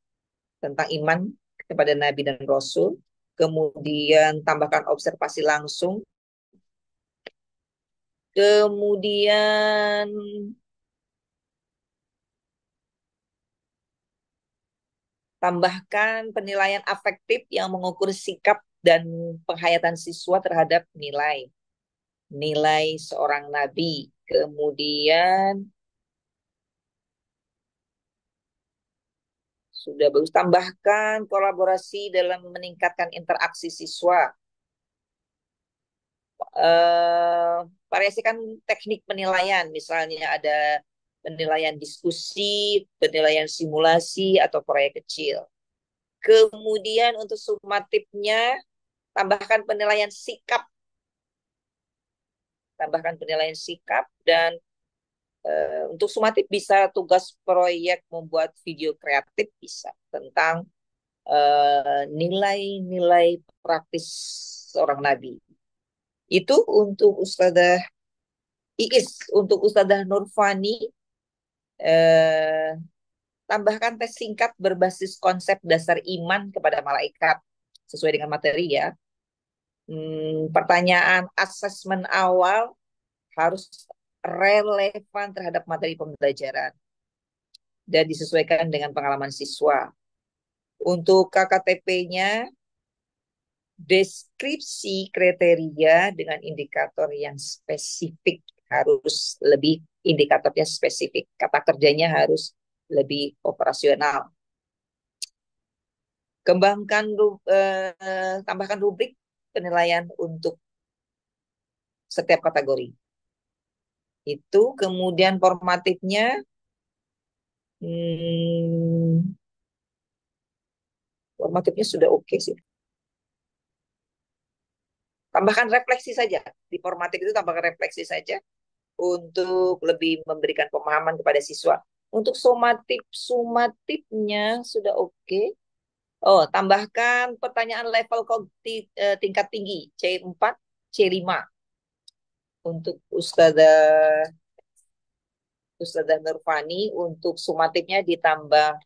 [SPEAKER 2] tentang iman kepada Nabi dan Rasul. Kemudian tambahkan observasi langsung. Kemudian tambahkan penilaian afektif yang mengukur sikap dan penghayatan siswa terhadap nilai. Nilai seorang nabi. Kemudian sudah bagus, tambahkan kolaborasi dalam meningkatkan interaksi siswa. Eh, Variasikan teknik penilaian, misalnya ada penilaian diskusi, penilaian simulasi, atau proyek kecil. Kemudian untuk sumatifnya, tambahkan penilaian sikap. Tambahkan penilaian sikap dan untuk sumatif bisa tugas proyek membuat video kreatif bisa tentang nilai-nilai praktis seorang nabi. Itu untuk Ustazah Iis. Untuk Ustazah Nurfani, eh, tambahkan tes singkat berbasis konsep dasar iman kepada malaikat sesuai dengan materi ya. Pertanyaan asesmen awal harus relevan terhadap materi pembelajaran dan disesuaikan dengan pengalaman siswa. Untuk KKTP-nya, deskripsi kriteria dengan indikator yang spesifik, harus lebih indikatornya spesifik. Kata kerjanya harus lebih operasional. Tambahkan rubrik penilaian untuk setiap kategori. Itu kemudian formatifnya, formatifnya sudah oke sih. Tambahkan refleksi saja. Di formatif itu tambahkan refleksi saja untuk lebih memberikan pemahaman kepada siswa. Untuk sumatifnya sudah oke. Oh, tambahkan pertanyaan level tingkat tinggi C4, C5 untuk Ustazah Nurfani. Untuk sumatifnya ditambah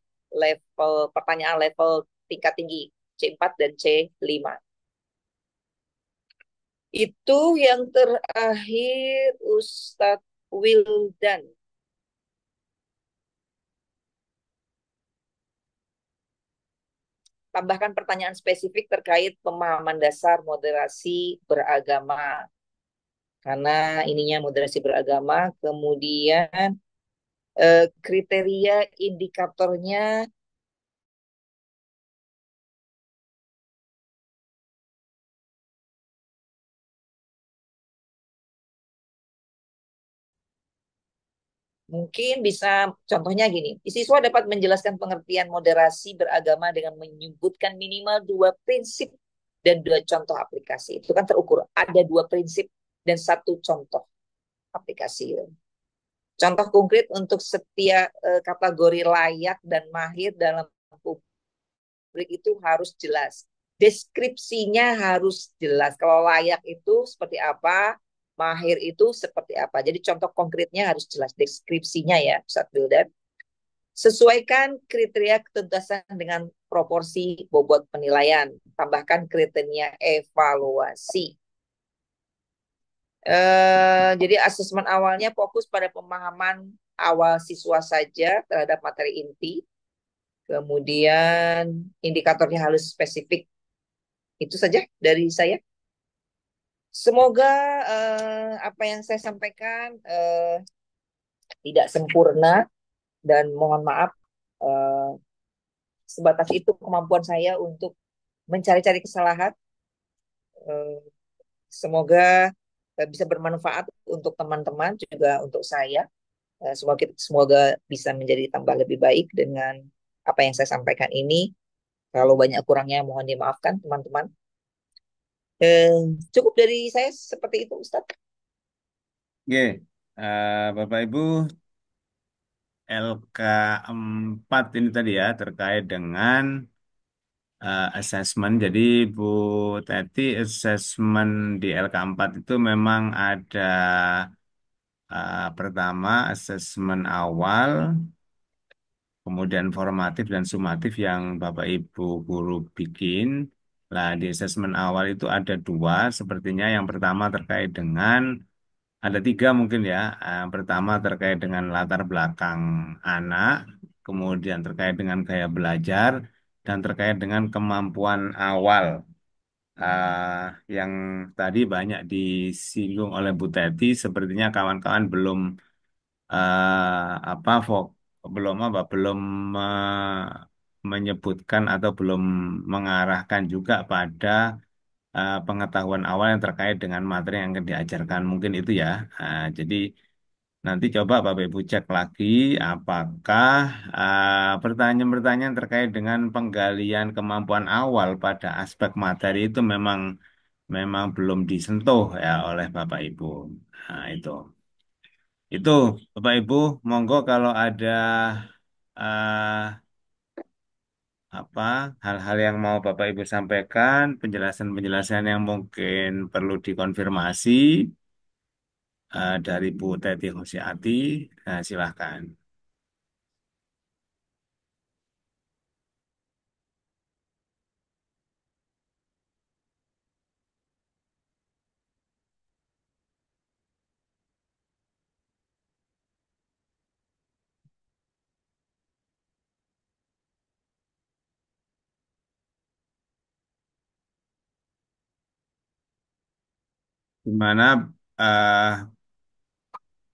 [SPEAKER 2] pertanyaan level tingkat tinggi C4 dan C5. Itu yang terakhir Ustadz Wildan. Tambahkan pertanyaan spesifik terkait pemahaman dasar moderasi beragama. Karena ininya moderasi beragama, kemudian kriteria indikatornya mungkin bisa, contohnya gini, siswa dapat menjelaskan pengertian moderasi beragama dengan menyebutkan minimal 2 prinsip dan 2 contoh aplikasi. Itu kan terukur, ada 2 prinsip dan 1 contoh aplikasi. Contoh konkret untuk setiap kategori layak dan mahir dalam publik itu harus jelas. Deskripsinya harus jelas. Kalau layak itu seperti apa, mahir itu seperti apa. Jadi contoh konkretnya harus jelas, deskripsinya ya, Ustaz Wildan. Sesuaikan kriteria ketuntasan dengan proporsi bobot penilaian. Tambahkan kriteria evaluasi. Jadi asesmen awalnya fokus pada pemahaman awal siswa saja terhadap materi inti. Kemudian indikatornya harus spesifik. Itu saja dari saya. Semoga apa yang saya sampaikan tidak sempurna dan mohon maaf, eh, sebatas itu kemampuan saya untuk mencari-cari kesalahan. Eh, Semoga bisa bermanfaat untuk teman-teman juga untuk saya. Semoga bisa menjadi tambah lebih baik dengan apa yang saya sampaikan ini. Kalau banyak kurangnya mohon dimaafkan teman-teman. Cukup dari saya seperti itu, Ustadz.
[SPEAKER 1] Oke, Bapak Ibu, LK4 ini tadi ya terkait dengan assessment. Jadi Bu Teti, assessment di LK4 itu memang ada Pertama, asesmen awal, kemudian formatif dan sumatif yang Bapak Ibu guru bikin. Nah, di asesmen awal itu ada dua, sepertinya yang pertama terkait dengan, ada tiga mungkin ya. Pertama terkait dengan latar belakang anak, kemudian terkait dengan gaya belajar, dan terkait dengan kemampuan awal. Yang tadi banyak disinggung oleh Bu Teti, sepertinya kawan-kawan belum apa belum menyebutkan atau belum mengarahkan juga pada pengetahuan awal yang terkait dengan materi yang akan diajarkan mungkin itu ya. Jadi nanti coba Bapak Ibu cek lagi apakah pertanyaan-pertanyaan terkait dengan penggalian kemampuan awal pada aspek materi itu memang belum disentuh ya oleh Bapak Ibu. Nah, itu. Itu Bapak Ibu, monggo kalau ada eh, apa hal-hal yang mau Bapak Ibu sampaikan, penjelasan-penjelasan yang mungkin perlu dikonfirmasi dari Bu Teti Hosiati, silahkan. Gimana eh,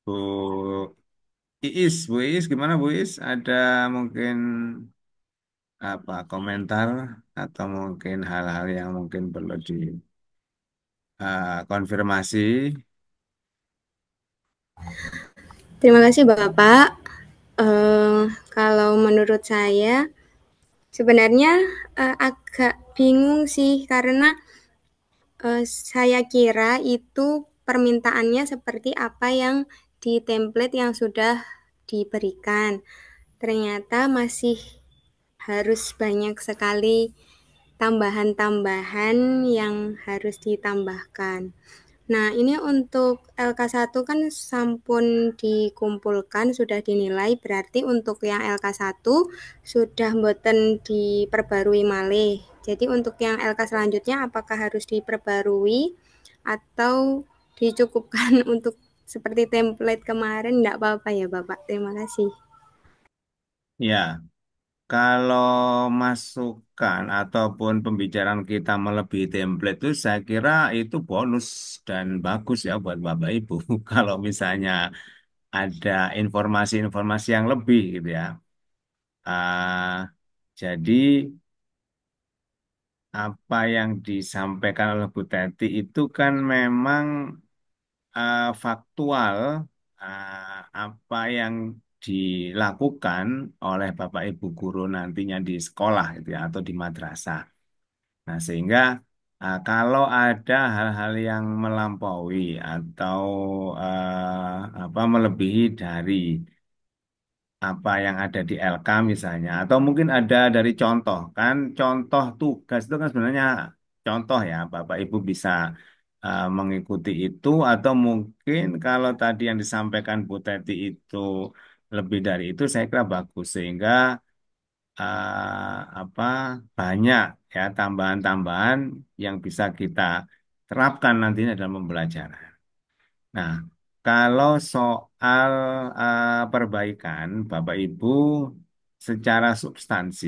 [SPEAKER 1] Bu Bu Iis, gimana Bu Iis? Ada mungkin apa komentar atau mungkin hal-hal yang mungkin perlu dikonfirmasi?
[SPEAKER 5] Terima kasih Bapak. Kalau menurut saya sebenarnya agak bingung sih karena saya kira itu permintaannya seperti apa yang di template yang sudah diberikan. Ternyata masih harus banyak sekali tambahan-tambahan yang harus ditambahkan. Nah, ini untuk LK1 kan sampun dikumpulkan, sudah dinilai, berarti untuk yang LK1 sudah mboten diperbarui malih. Jadi untuk yang LK selanjutnya apakah harus diperbarui atau dicukupkan untuk seperti template kemarin? Enggak apa-apa ya Bapak, terima kasih.
[SPEAKER 1] Ya, kalau masukan ataupun pembicaraan kita melebihi template itu saya kira itu bonus dan bagus ya buat Bapak Ibu. Kalau misalnya ada informasi-informasi yang lebih gitu ya. Jadi apa yang disampaikan oleh Bu Teti itu kan memang faktual apa yang dilakukan oleh Bapak Ibu guru nantinya di sekolah gitu ya atau di madrasah. Nah, sehingga kalau ada hal-hal yang melampaui atau apa melebihi dari apa yang ada di LK misalnya, atau mungkin ada dari contoh kan, contoh tugas itu kan sebenarnya contoh ya, Bapak Ibu bisa mengikuti itu, atau mungkin kalau tadi yang disampaikan Bu Teti itu lebih dari itu, saya kira bagus sehingga apa banyak ya tambahan-tambahan yang bisa kita terapkan nantinya dalam pembelajaran. Nah, kalau soal perbaikan, Bapak Ibu, secara substansi,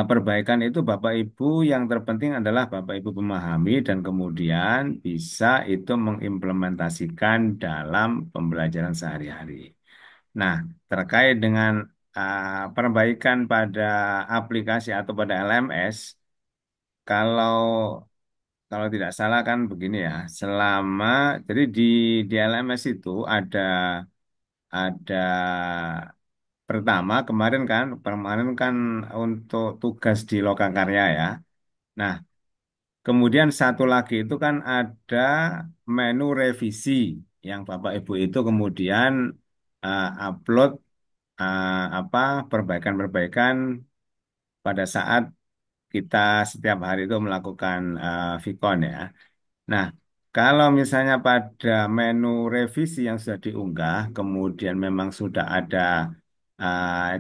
[SPEAKER 1] perbaikan itu Bapak Ibu yang terpenting adalah Bapak Ibu memahami dan kemudian bisa itu mengimplementasikan dalam pembelajaran sehari-hari. Nah, terkait dengan perbaikan pada aplikasi atau pada LMS, kalau kalau tidak salah kan begini ya, selama jadi di LMS itu ada pertama kemarin kan untuk tugas di Lokakarya ya. Nah, kemudian satu lagi itu kan ada menu revisi yang Bapak Ibu itu kemudian upload apa perbaikan-perbaikan pada saat kita setiap hari itu melakukan Vicon ya. Nah, Kalau misalnya pada menu revisi yang sudah diunggah, kemudian memang sudah ada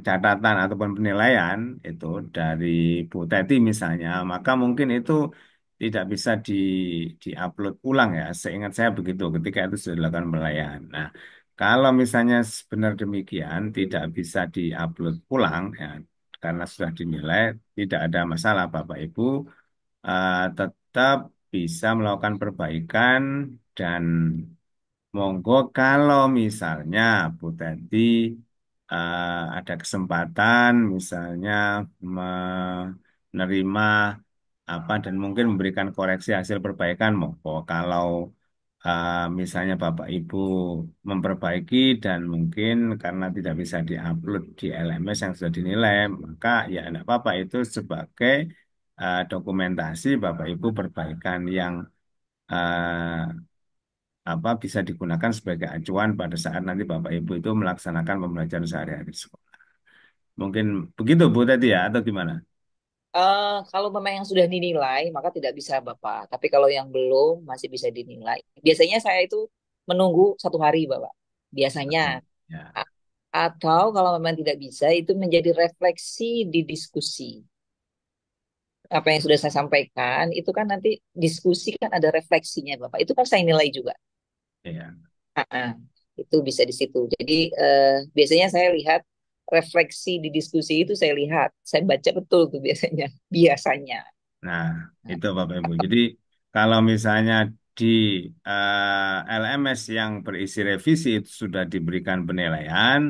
[SPEAKER 1] catatan ataupun penilaian itu dari Bu Teti misalnya, maka mungkin itu tidak bisa di-upload ulang ya. Seingat saya begitu ketika itu sudah dilakukan penilaian. Nah, kalau misalnya benar demikian tidak bisa di-upload ulang ya, karena sudah dinilai, tidak ada masalah Bapak Ibu tetap bisa melakukan perbaikan dan monggo kalau misalnya Bu Teti ada kesempatan misalnya menerima apa dan mungkin memberikan koreksi hasil perbaikan monggo kalau misalnya Bapak Ibu memperbaiki dan mungkin karena tidak bisa diupload di LMS yang sudah dinilai maka ya tidak apa-apa itu sebagai dokumentasi Bapak Ibu perbaikan yang eh, apa bisa digunakan sebagai acuan pada saat nanti Bapak Ibu itu melaksanakan pembelajaran sehari-hari di sekolah. Mungkin begitu Bu tadi ya atau gimana?
[SPEAKER 2] Kalau memang yang sudah dinilai, maka tidak bisa Bapak. Tapi kalau yang belum, masih bisa dinilai. Biasanya saya itu menunggu 1 hari, Bapak. Biasanya.
[SPEAKER 1] Ya.
[SPEAKER 2] A- Atau kalau memang tidak bisa, itu menjadi refleksi di diskusi. Apa yang sudah saya sampaikan, itu kan nanti diskusi kan ada refleksinya, Bapak. Itu kan saya nilai juga.
[SPEAKER 1] Iya.
[SPEAKER 2] Ah, ah. Itu bisa di situ. Jadi biasanya saya lihat refleksi di diskusi itu saya lihat. Saya baca betul tuh biasanya. Biasanya.
[SPEAKER 1] Nah, itu Bapak Ibu. Jadi kalau misalnya di LMS yang berisi revisi itu sudah diberikan penilaian,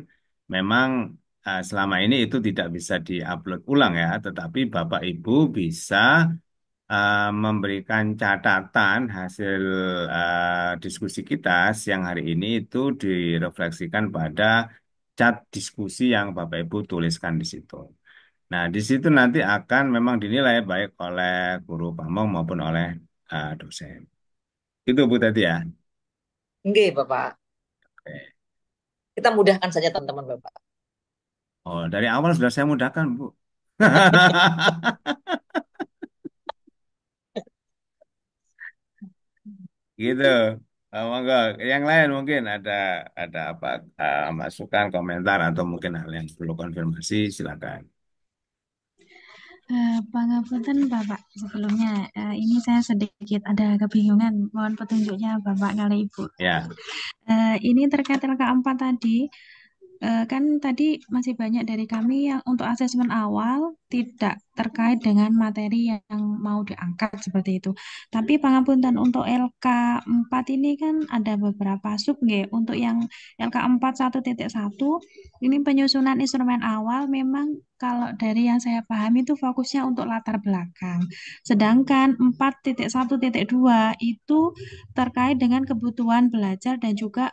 [SPEAKER 1] memang selama ini itu tidak bisa diupload ulang ya, tetapi Bapak Ibu bisa memberikan catatan hasil diskusi kita siang hari ini itu direfleksikan pada chat diskusi yang Bapak Ibu tuliskan di situ. Nah, di situ nanti akan memang dinilai baik oleh guru pamong maupun oleh dosen. Itu Bu tadi ya.
[SPEAKER 2] Enggak, Bapak.
[SPEAKER 1] Oke.
[SPEAKER 2] Kita mudahkan saja teman-teman Bapak.
[SPEAKER 1] Oh, dari awal sudah saya mudahkan, Bu. Gitu. Monggo. Yang lain mungkin ada apa masukan, komentar atau mungkin hal yang perlu konfirmasi, silakan.
[SPEAKER 3] Pangapunten Bapak, sebelumnya ini saya sedikit ada kebingungan. Mohon petunjuknya Bapak kali Ibu.
[SPEAKER 1] Ya,
[SPEAKER 3] Ini terkait LK4 tadi, kan tadi masih banyak dari kami yang untuk asesmen awal tidak terkait dengan materi yang mau diangkat seperti itu. Tapi pangapunten untuk LK4 ini kan ada beberapa sub nggih. Untuk yang LK4 1.1 ini penyusunan instrumen awal memang kalau dari yang saya pahami itu fokusnya untuk latar belakang. Sedangkan 4.1.2 itu terkait dengan kebutuhan belajar dan juga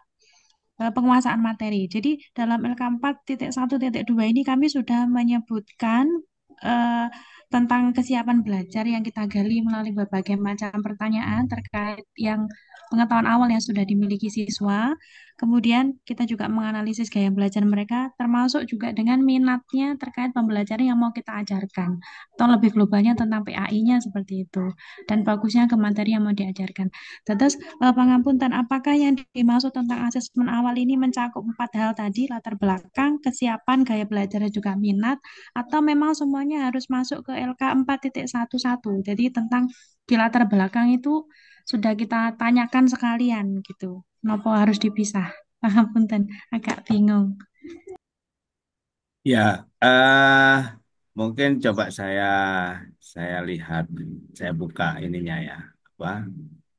[SPEAKER 3] penguasaan materi. Jadi dalam LK4.1.2 ini kami sudah menyebutkan eh, tentang kesiapan belajar yang kita gali melalui berbagai macam pertanyaan terkait yang pengetahuan awal yang sudah dimiliki siswa. Kemudian kita juga menganalisis gaya belajar mereka, termasuk juga dengan minatnya terkait pembelajaran yang mau kita ajarkan. Atau lebih globalnya tentang PAI-nya seperti itu. Dan bagusnya ke materi yang mau diajarkan. Terus pangapunten, apakah yang dimaksud tentang asesmen awal ini mencakup 4 hal tadi, latar belakang, kesiapan, gaya belajar, dan juga minat, atau memang semuanya harus masuk ke LK 4.11? Jadi tentang di latar belakang itu sudah kita tanyakan sekalian gitu. Kenapa harus dipisah? Pangapunten, agak bingung.
[SPEAKER 1] ya. Mungkin coba saya lihat, saya buka ininya ya, apa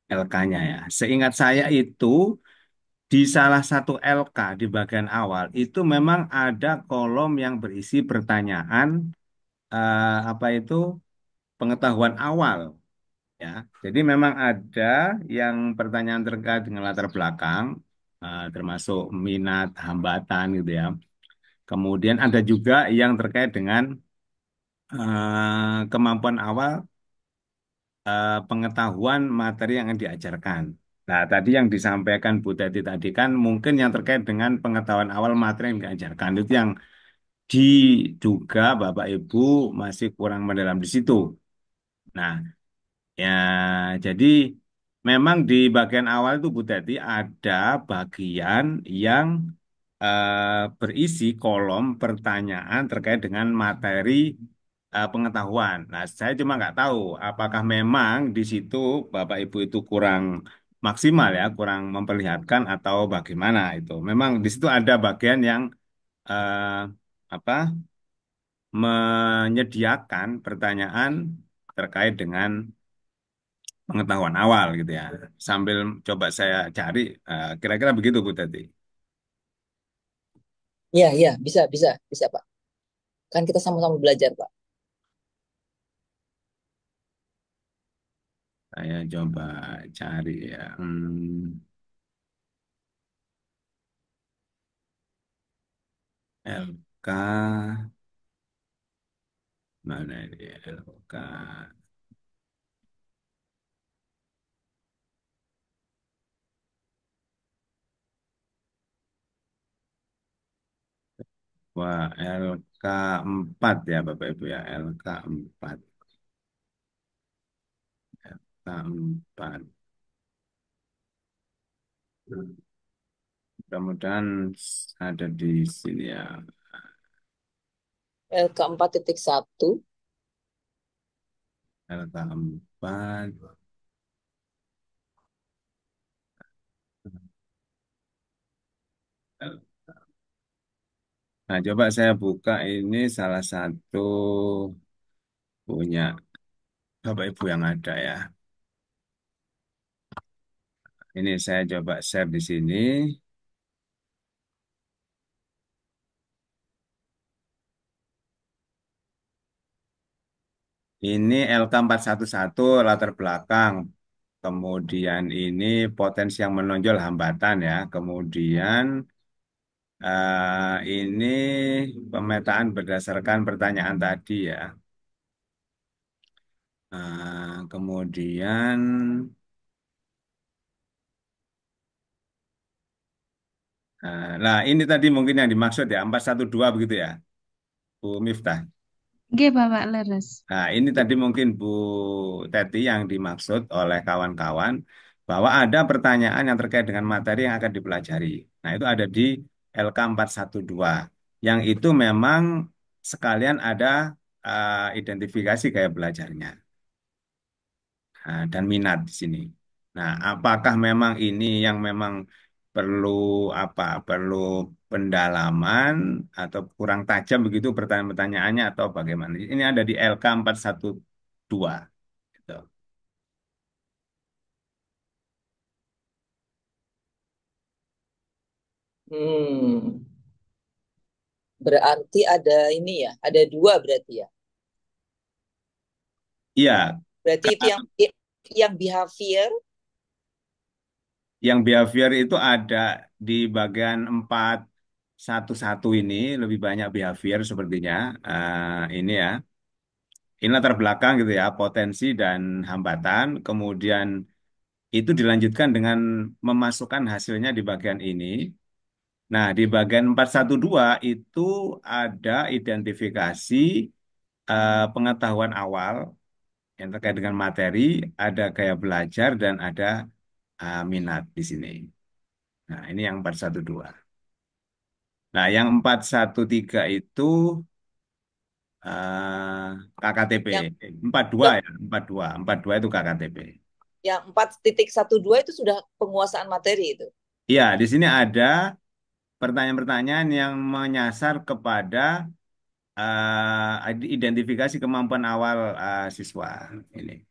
[SPEAKER 1] LK-nya ya. Seingat saya itu di salah satu LK di bagian awal itu memang ada kolom yang berisi pertanyaan apa itu pengetahuan awal ya. Jadi memang ada yang pertanyaan terkait dengan latar belakang termasuk minat, hambatan gitu ya. Kemudian ada juga yang terkait dengan kemampuan awal pengetahuan materi yang akan diajarkan. Nah, tadi yang disampaikan Bu Teti tadi kan mungkin yang terkait dengan pengetahuan awal materi yang diajarkan itu yang diduga Bapak Ibu masih kurang mendalam di situ. Nah, ya jadi memang di bagian awal itu Bu Teti ada bagian yang berisi kolom pertanyaan terkait dengan materi pengetahuan. Nah, saya cuma nggak tahu apakah memang di situ Bapak Ibu itu kurang maksimal ya, kurang memperlihatkan atau bagaimana itu. Memang di situ ada bagian yang eh, apa menyediakan pertanyaan terkait dengan pengetahuan awal gitu ya. Sambil coba saya cari, kira-kira begitu Bu Teti.
[SPEAKER 2] Iya, iya, bisa, bisa, bisa, Pak. Kan kita sama-sama belajar, Pak.
[SPEAKER 1] Saya coba cari ya. LK mana ini LK? Wah, LK 4 ya Bapak Ibu ya, LK 4. LK 4. Mudah-mudahan ada di sini ya.
[SPEAKER 2] LK 4.1.
[SPEAKER 1] LK 4. Nah, coba saya buka ini salah satu punya Bapak Ibu yang ada ya. Ini saya coba share di sini. Ini LK 411 latar belakang. Kemudian ini potensi yang menonjol hambatan ya. Kemudian ini pemetaan berdasarkan pertanyaan tadi ya. Kemudian nah ini tadi mungkin yang dimaksud ya 412 begitu ya, Bu Miftah.
[SPEAKER 3] Nggih, Bapak leres.
[SPEAKER 1] Nah, ini tadi mungkin Bu Teti yang dimaksud oleh kawan-kawan bahwa ada pertanyaan yang terkait dengan materi yang akan dipelajari. Nah, itu ada di LK 412. Yang itu memang sekalian ada identifikasi gaya belajarnya dan minat di sini. Nah, apakah memang ini yang memang perlu perlu pendalaman atau kurang tajam begitu pertanyaan-pertanyaannya atau bagaimana? Ini ada di LK 412 gitu.
[SPEAKER 2] Hmm, berarti ada ini ya, ada dua berarti ya.
[SPEAKER 1] Iya,
[SPEAKER 2] Berarti itu
[SPEAKER 1] Kak,
[SPEAKER 2] yang behavior.
[SPEAKER 1] yang behavior itu ada di bagian 411 ini lebih banyak behavior sepertinya. Ini ya. Ini latar belakang gitu ya, potensi dan hambatan. Kemudian itu dilanjutkan dengan memasukkan hasilnya di bagian ini. Nah, di bagian 412 itu ada identifikasi pengetahuan awal yang terkait dengan materi, ada gaya belajar, dan ada minat di sini. Nah, ini yang 412. Nah, yang 413 itu KKTP.
[SPEAKER 2] Yang
[SPEAKER 1] 42
[SPEAKER 2] yang
[SPEAKER 1] ya, 42. 42 itu KKTP.
[SPEAKER 2] yang 4.12 itu sudah penguasaan materi itu.
[SPEAKER 1] Iya, di sini ada pertanyaan-pertanyaan yang menyasar kepada identifikasi kemampuan awal siswa ini.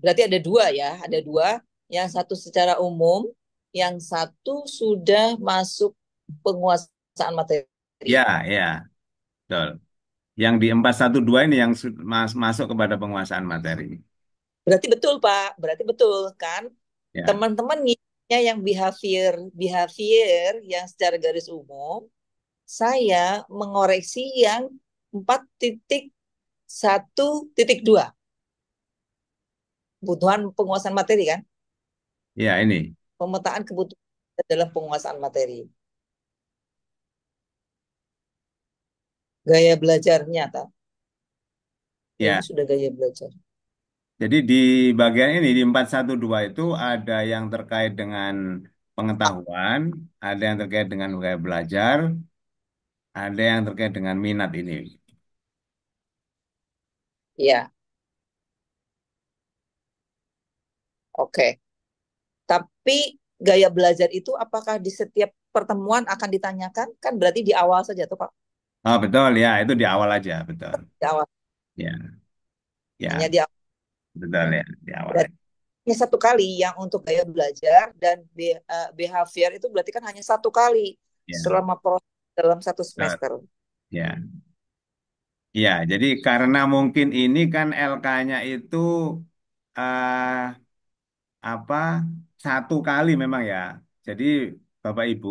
[SPEAKER 2] Berarti ada dua ya, ada dua. Yang satu secara umum, yang satu sudah masuk penguasaan materi.
[SPEAKER 1] Ya, ya, betul. Yang di 412 ini yang masuk kepada penguasaan materi.
[SPEAKER 2] Berarti betul, Pak. Berarti betul kan?
[SPEAKER 1] Ya,
[SPEAKER 2] Teman-teman ngitnya yang behavior behavior yang secara garis umum, saya mengoreksi yang 4.1.2. Kebutuhan penguasaan materi kan?
[SPEAKER 1] ya ini.
[SPEAKER 2] Pemetaan kebutuhan adalah penguasaan materi. Gaya belajar nyata. Ini
[SPEAKER 1] Ya,
[SPEAKER 2] sudah gaya belajar.
[SPEAKER 1] jadi di bagian ini di 412 itu ada yang terkait dengan pengetahuan, ada yang terkait dengan gaya belajar, ada yang terkait dengan minat ini.
[SPEAKER 2] Ya, oke. Tapi gaya belajar itu apakah di setiap pertemuan akan ditanyakan? Kan berarti di awal saja tuh Pak.
[SPEAKER 1] Oh, betul ya, itu di awal aja, betul.
[SPEAKER 2] Di awal,
[SPEAKER 1] Ya,
[SPEAKER 2] hanya
[SPEAKER 1] ya,
[SPEAKER 2] di awal.
[SPEAKER 1] betul ya, di awal
[SPEAKER 2] Berarti
[SPEAKER 1] aja.
[SPEAKER 2] hanya satu kali yang untuk gaya belajar dan behavior itu berarti kan hanya satu kali
[SPEAKER 1] Ya,
[SPEAKER 2] selama proses dalam satu
[SPEAKER 1] betul.
[SPEAKER 2] semester.
[SPEAKER 1] Ya. Ya, jadi karena mungkin ini kan LK-nya itu eh, apa satu kali memang ya. Jadi Bapak Ibu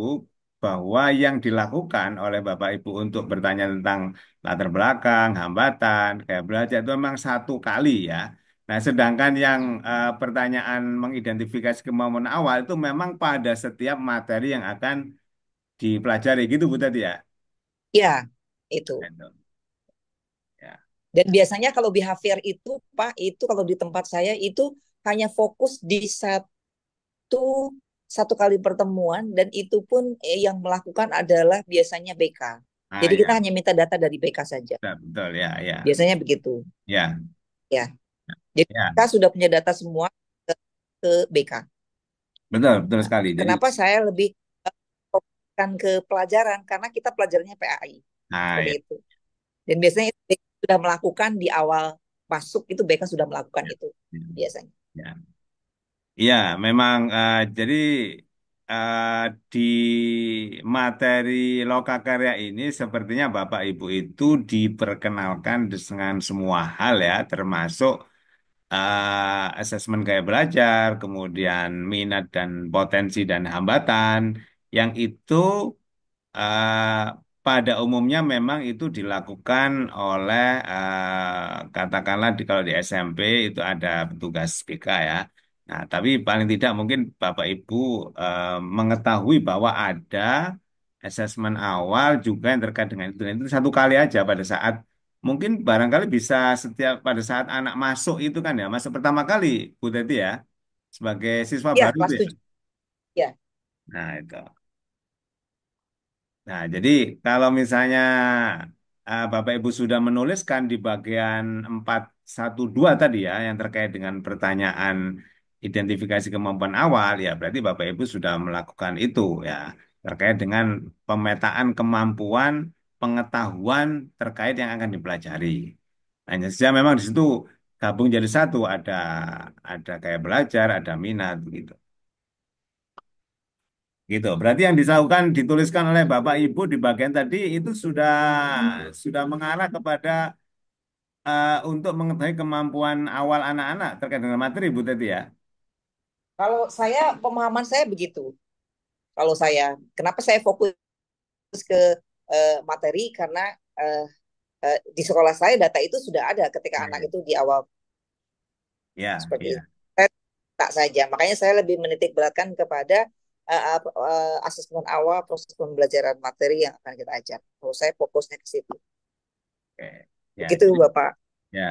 [SPEAKER 1] bahwa yang dilakukan oleh Bapak Ibu untuk bertanya tentang latar belakang, hambatan, kayak belajar itu memang satu kali ya. Nah, sedangkan yang pertanyaan mengidentifikasi kemampuan awal itu memang pada setiap materi yang akan dipelajari gitu Bu tadi ya.
[SPEAKER 2] Ya, itu.
[SPEAKER 1] Gitu. Ya.
[SPEAKER 2] Dan biasanya kalau behavior itu, Pak, itu kalau di tempat saya itu hanya fokus di satu kali pertemuan dan itu pun yang melakukan adalah biasanya BK.
[SPEAKER 1] Ah
[SPEAKER 2] Jadi kita
[SPEAKER 1] ya,
[SPEAKER 2] hanya minta data dari BK saja.
[SPEAKER 1] betul, betul ya, ya.
[SPEAKER 2] Biasanya begitu,
[SPEAKER 1] Ya,
[SPEAKER 2] ya. Jadi
[SPEAKER 1] ya.
[SPEAKER 2] kita sudah punya data semua ke BK.
[SPEAKER 1] Betul, betul
[SPEAKER 2] Nah,
[SPEAKER 1] sekali. Jadi,
[SPEAKER 2] kenapa saya lebih fokuskan ke pelajaran? Karena kita pelajarannya PAI.
[SPEAKER 1] nah
[SPEAKER 2] Seperti
[SPEAKER 1] ya,
[SPEAKER 2] itu. Dan biasanya itu BK sudah melakukan di awal masuk itu BK sudah melakukan itu
[SPEAKER 1] ya,
[SPEAKER 2] biasanya.
[SPEAKER 1] ya. Iya, memang jadi eh, di materi lokakarya ini sepertinya Bapak Ibu itu diperkenalkan dengan semua hal ya, termasuk asesmen gaya belajar, kemudian minat dan potensi dan hambatan, yang itu eh, pada umumnya memang itu dilakukan oleh katakanlah kalau di SMP itu ada petugas BK ya. Nah, tapi paling tidak mungkin Bapak Ibu mengetahui bahwa ada asesmen awal juga yang terkait dengan itu. Dan itu satu kali aja pada saat mungkin barangkali bisa setiap pada saat anak masuk itu kan ya, masuk pertama kali Bu Teti ya, sebagai siswa
[SPEAKER 2] Ya,
[SPEAKER 1] baru itu
[SPEAKER 2] kelas
[SPEAKER 1] ya.
[SPEAKER 2] 7. Ya.
[SPEAKER 1] Nah, itu. Nah, jadi kalau misalnya Bapak Ibu sudah menuliskan di bagian 412 tadi ya, yang terkait dengan pertanyaan identifikasi kemampuan awal, ya berarti Bapak Ibu sudah melakukan itu ya, terkait dengan pemetaan kemampuan pengetahuan terkait yang akan dipelajari. Hanya saja memang di situ gabung jadi satu, ada kayak belajar, ada minat gitu. Gitu. Berarti yang dilakukan dituliskan oleh Bapak Ibu di bagian tadi itu sudah mengarah kepada untuk mengetahui kemampuan awal anak-anak terkait dengan materi Bu tadi ya.
[SPEAKER 2] Kalau saya pemahaman saya begitu. Kalau saya, kenapa saya fokus ke materi karena eh, di sekolah saya data itu sudah ada ketika
[SPEAKER 1] Ya,
[SPEAKER 2] anak itu di awal
[SPEAKER 1] ya,
[SPEAKER 2] seperti itu.
[SPEAKER 1] ya.
[SPEAKER 2] Saya tak saja. Makanya saya lebih menitik beratkan kepada asesmen awal proses pembelajaran materi yang akan kita ajar. Kalau saya fokusnya ke situ.
[SPEAKER 1] Oke. Ya,
[SPEAKER 2] Begitu
[SPEAKER 1] jadi
[SPEAKER 2] Bapak.
[SPEAKER 1] ya.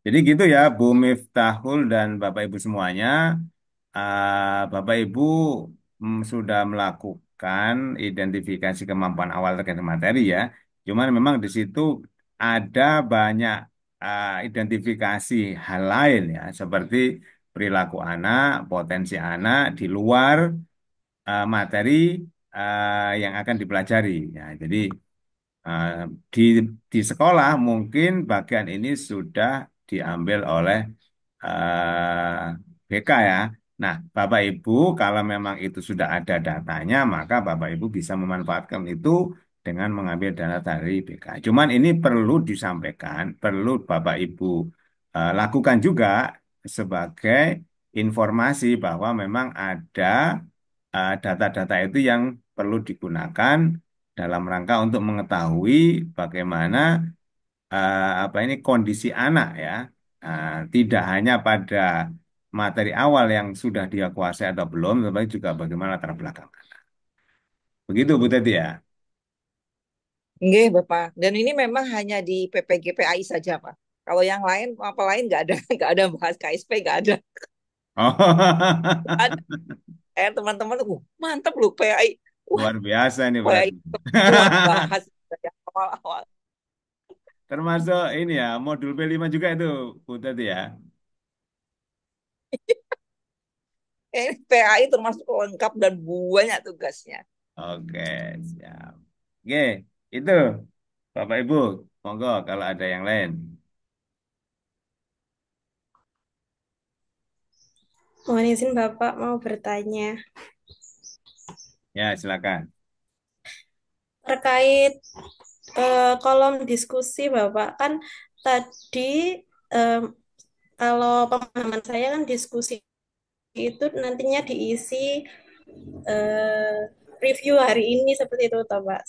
[SPEAKER 1] Jadi gitu ya Bu Miftahul dan Bapak Ibu semuanya. Bapak Ibu sudah melakukan identifikasi kemampuan awal terkait dengan materi ya. Cuman memang di situ ada banyak identifikasi hal lain ya, seperti perilaku anak, potensi anak di luar materi yang akan dipelajari. Ya, jadi eh, di sekolah mungkin bagian ini sudah diambil oleh BK ya. Nah, Bapak Ibu, kalau memang itu sudah ada datanya, maka Bapak Ibu bisa memanfaatkan itu dengan mengambil data dari BK. Cuman ini perlu disampaikan, perlu Bapak Ibu lakukan juga sebagai informasi bahwa memang ada data-data itu yang perlu digunakan dalam rangka untuk mengetahui bagaimana apa ini kondisi anak ya. Tidak hanya pada materi awal yang sudah dia kuasai atau belum, tetapi juga bagaimana latar belakang. Begitu Bu Teti ya.
[SPEAKER 2] Nggih, Bapak. Dan ini memang hanya di PPGPAI saja, Pak. Kalau yang lain apa lain nggak ada, nggak ada bahas KSP, nggak ada.
[SPEAKER 1] Oh,
[SPEAKER 2] Ada teman-teman, mantap lu PAI. Wah,
[SPEAKER 1] luar biasa ini
[SPEAKER 2] PAI
[SPEAKER 1] berarti.
[SPEAKER 2] semua bahas dari awal-awal.
[SPEAKER 1] Termasuk ini ya, modul P5 juga itu, Bu Tati ya.
[SPEAKER 2] PAI termasuk lengkap dan banyak tugasnya.
[SPEAKER 1] Oke, siap. Oke, itu Bapak Ibu, monggo kalau ada yang lain.
[SPEAKER 5] Mohon izin Bapak mau bertanya
[SPEAKER 1] Ya, silakan.
[SPEAKER 5] terkait kolom diskusi Bapak. Kan tadi em, kalau pemahaman saya kan diskusi itu nantinya diisi eh, review hari ini seperti itu toh, Pak,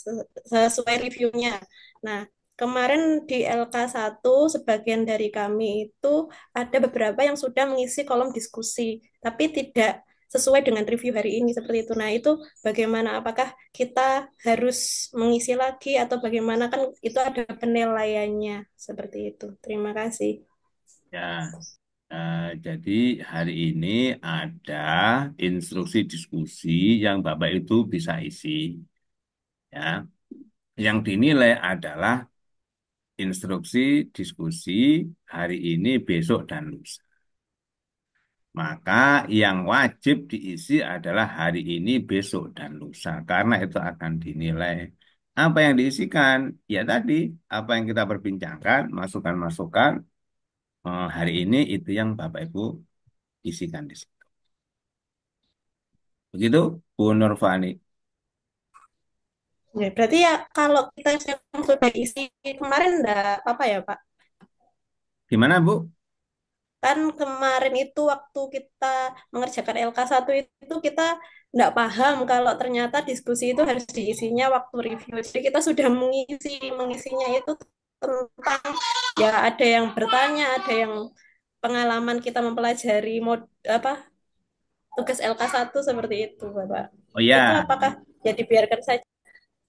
[SPEAKER 5] sesuai reviewnya. Nah, kemarin di LK1 sebagian dari kami itu ada beberapa yang sudah mengisi kolom diskusi, tapi tidak sesuai dengan review hari ini seperti itu. Nah, itu bagaimana? Apakah kita harus mengisi lagi atau bagaimana? Kan itu ada penilaiannya seperti itu. Terima kasih.
[SPEAKER 1] Ya, jadi hari ini ada instruksi diskusi yang Bapak itu bisa isi. Ya, yang dinilai adalah instruksi diskusi hari ini, besok, dan lusa. Maka yang wajib diisi adalah hari ini, besok, dan lusa. Karena itu akan dinilai. Apa yang diisikan? Ya tadi, apa yang kita perbincangkan, masukan-masukan hari ini itu yang Bapak Ibu isikan di situ. Begitu, Bu Nurfani.
[SPEAKER 5] Ya, berarti ya kalau kita yang sudah isi kemarin enggak apa ya, Pak?
[SPEAKER 1] Gimana, Bu?
[SPEAKER 5] Kan kemarin itu waktu kita mengerjakan LK1 itu kita nggak paham kalau ternyata diskusi itu harus diisinya waktu review. Jadi kita sudah mengisinya itu tentang ya ada yang bertanya, ada yang pengalaman kita mempelajari apa tugas LK1 seperti itu, Bapak.
[SPEAKER 1] Oh
[SPEAKER 5] Itu
[SPEAKER 1] ya,
[SPEAKER 5] apakah ya dibiarkan saja?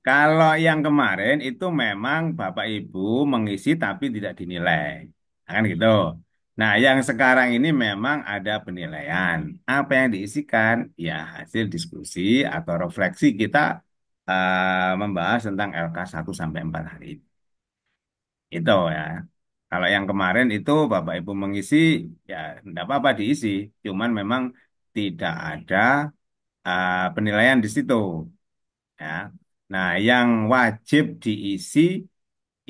[SPEAKER 1] kalau yang kemarin itu memang Bapak Ibu mengisi tapi tidak dinilai. Nah, kan gitu. Nah, yang sekarang ini memang ada penilaian. Apa yang diisikan? Ya, hasil diskusi atau refleksi kita membahas tentang LK1 sampai 4 hari ini. Itu ya. Kalau yang kemarin itu Bapak Ibu mengisi, ya tidak apa-apa diisi. Cuman memang tidak ada penilaian di situ. Ya. Nah, yang wajib diisi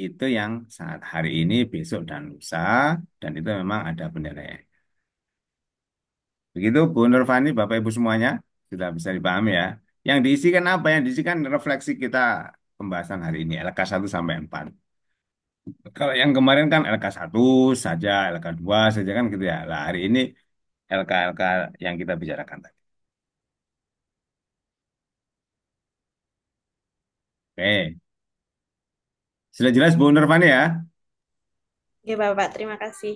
[SPEAKER 1] itu yang saat hari ini, besok, dan lusa, dan itu memang ada penilaian. Begitu, Bu Nurfani, Bapak Ibu semuanya, sudah bisa dipahami ya. Yang diisikan apa? Yang diisikan refleksi kita pembahasan hari ini, LK1 sampai 4. Kalau yang kemarin kan LK1 saja, LK2 saja kan gitu ya. Lah, hari ini LK-LK yang kita bicarakan tadi. Oke, sudah jelas Bu Nurfani ya?
[SPEAKER 5] Oke, Bapak, terima kasih.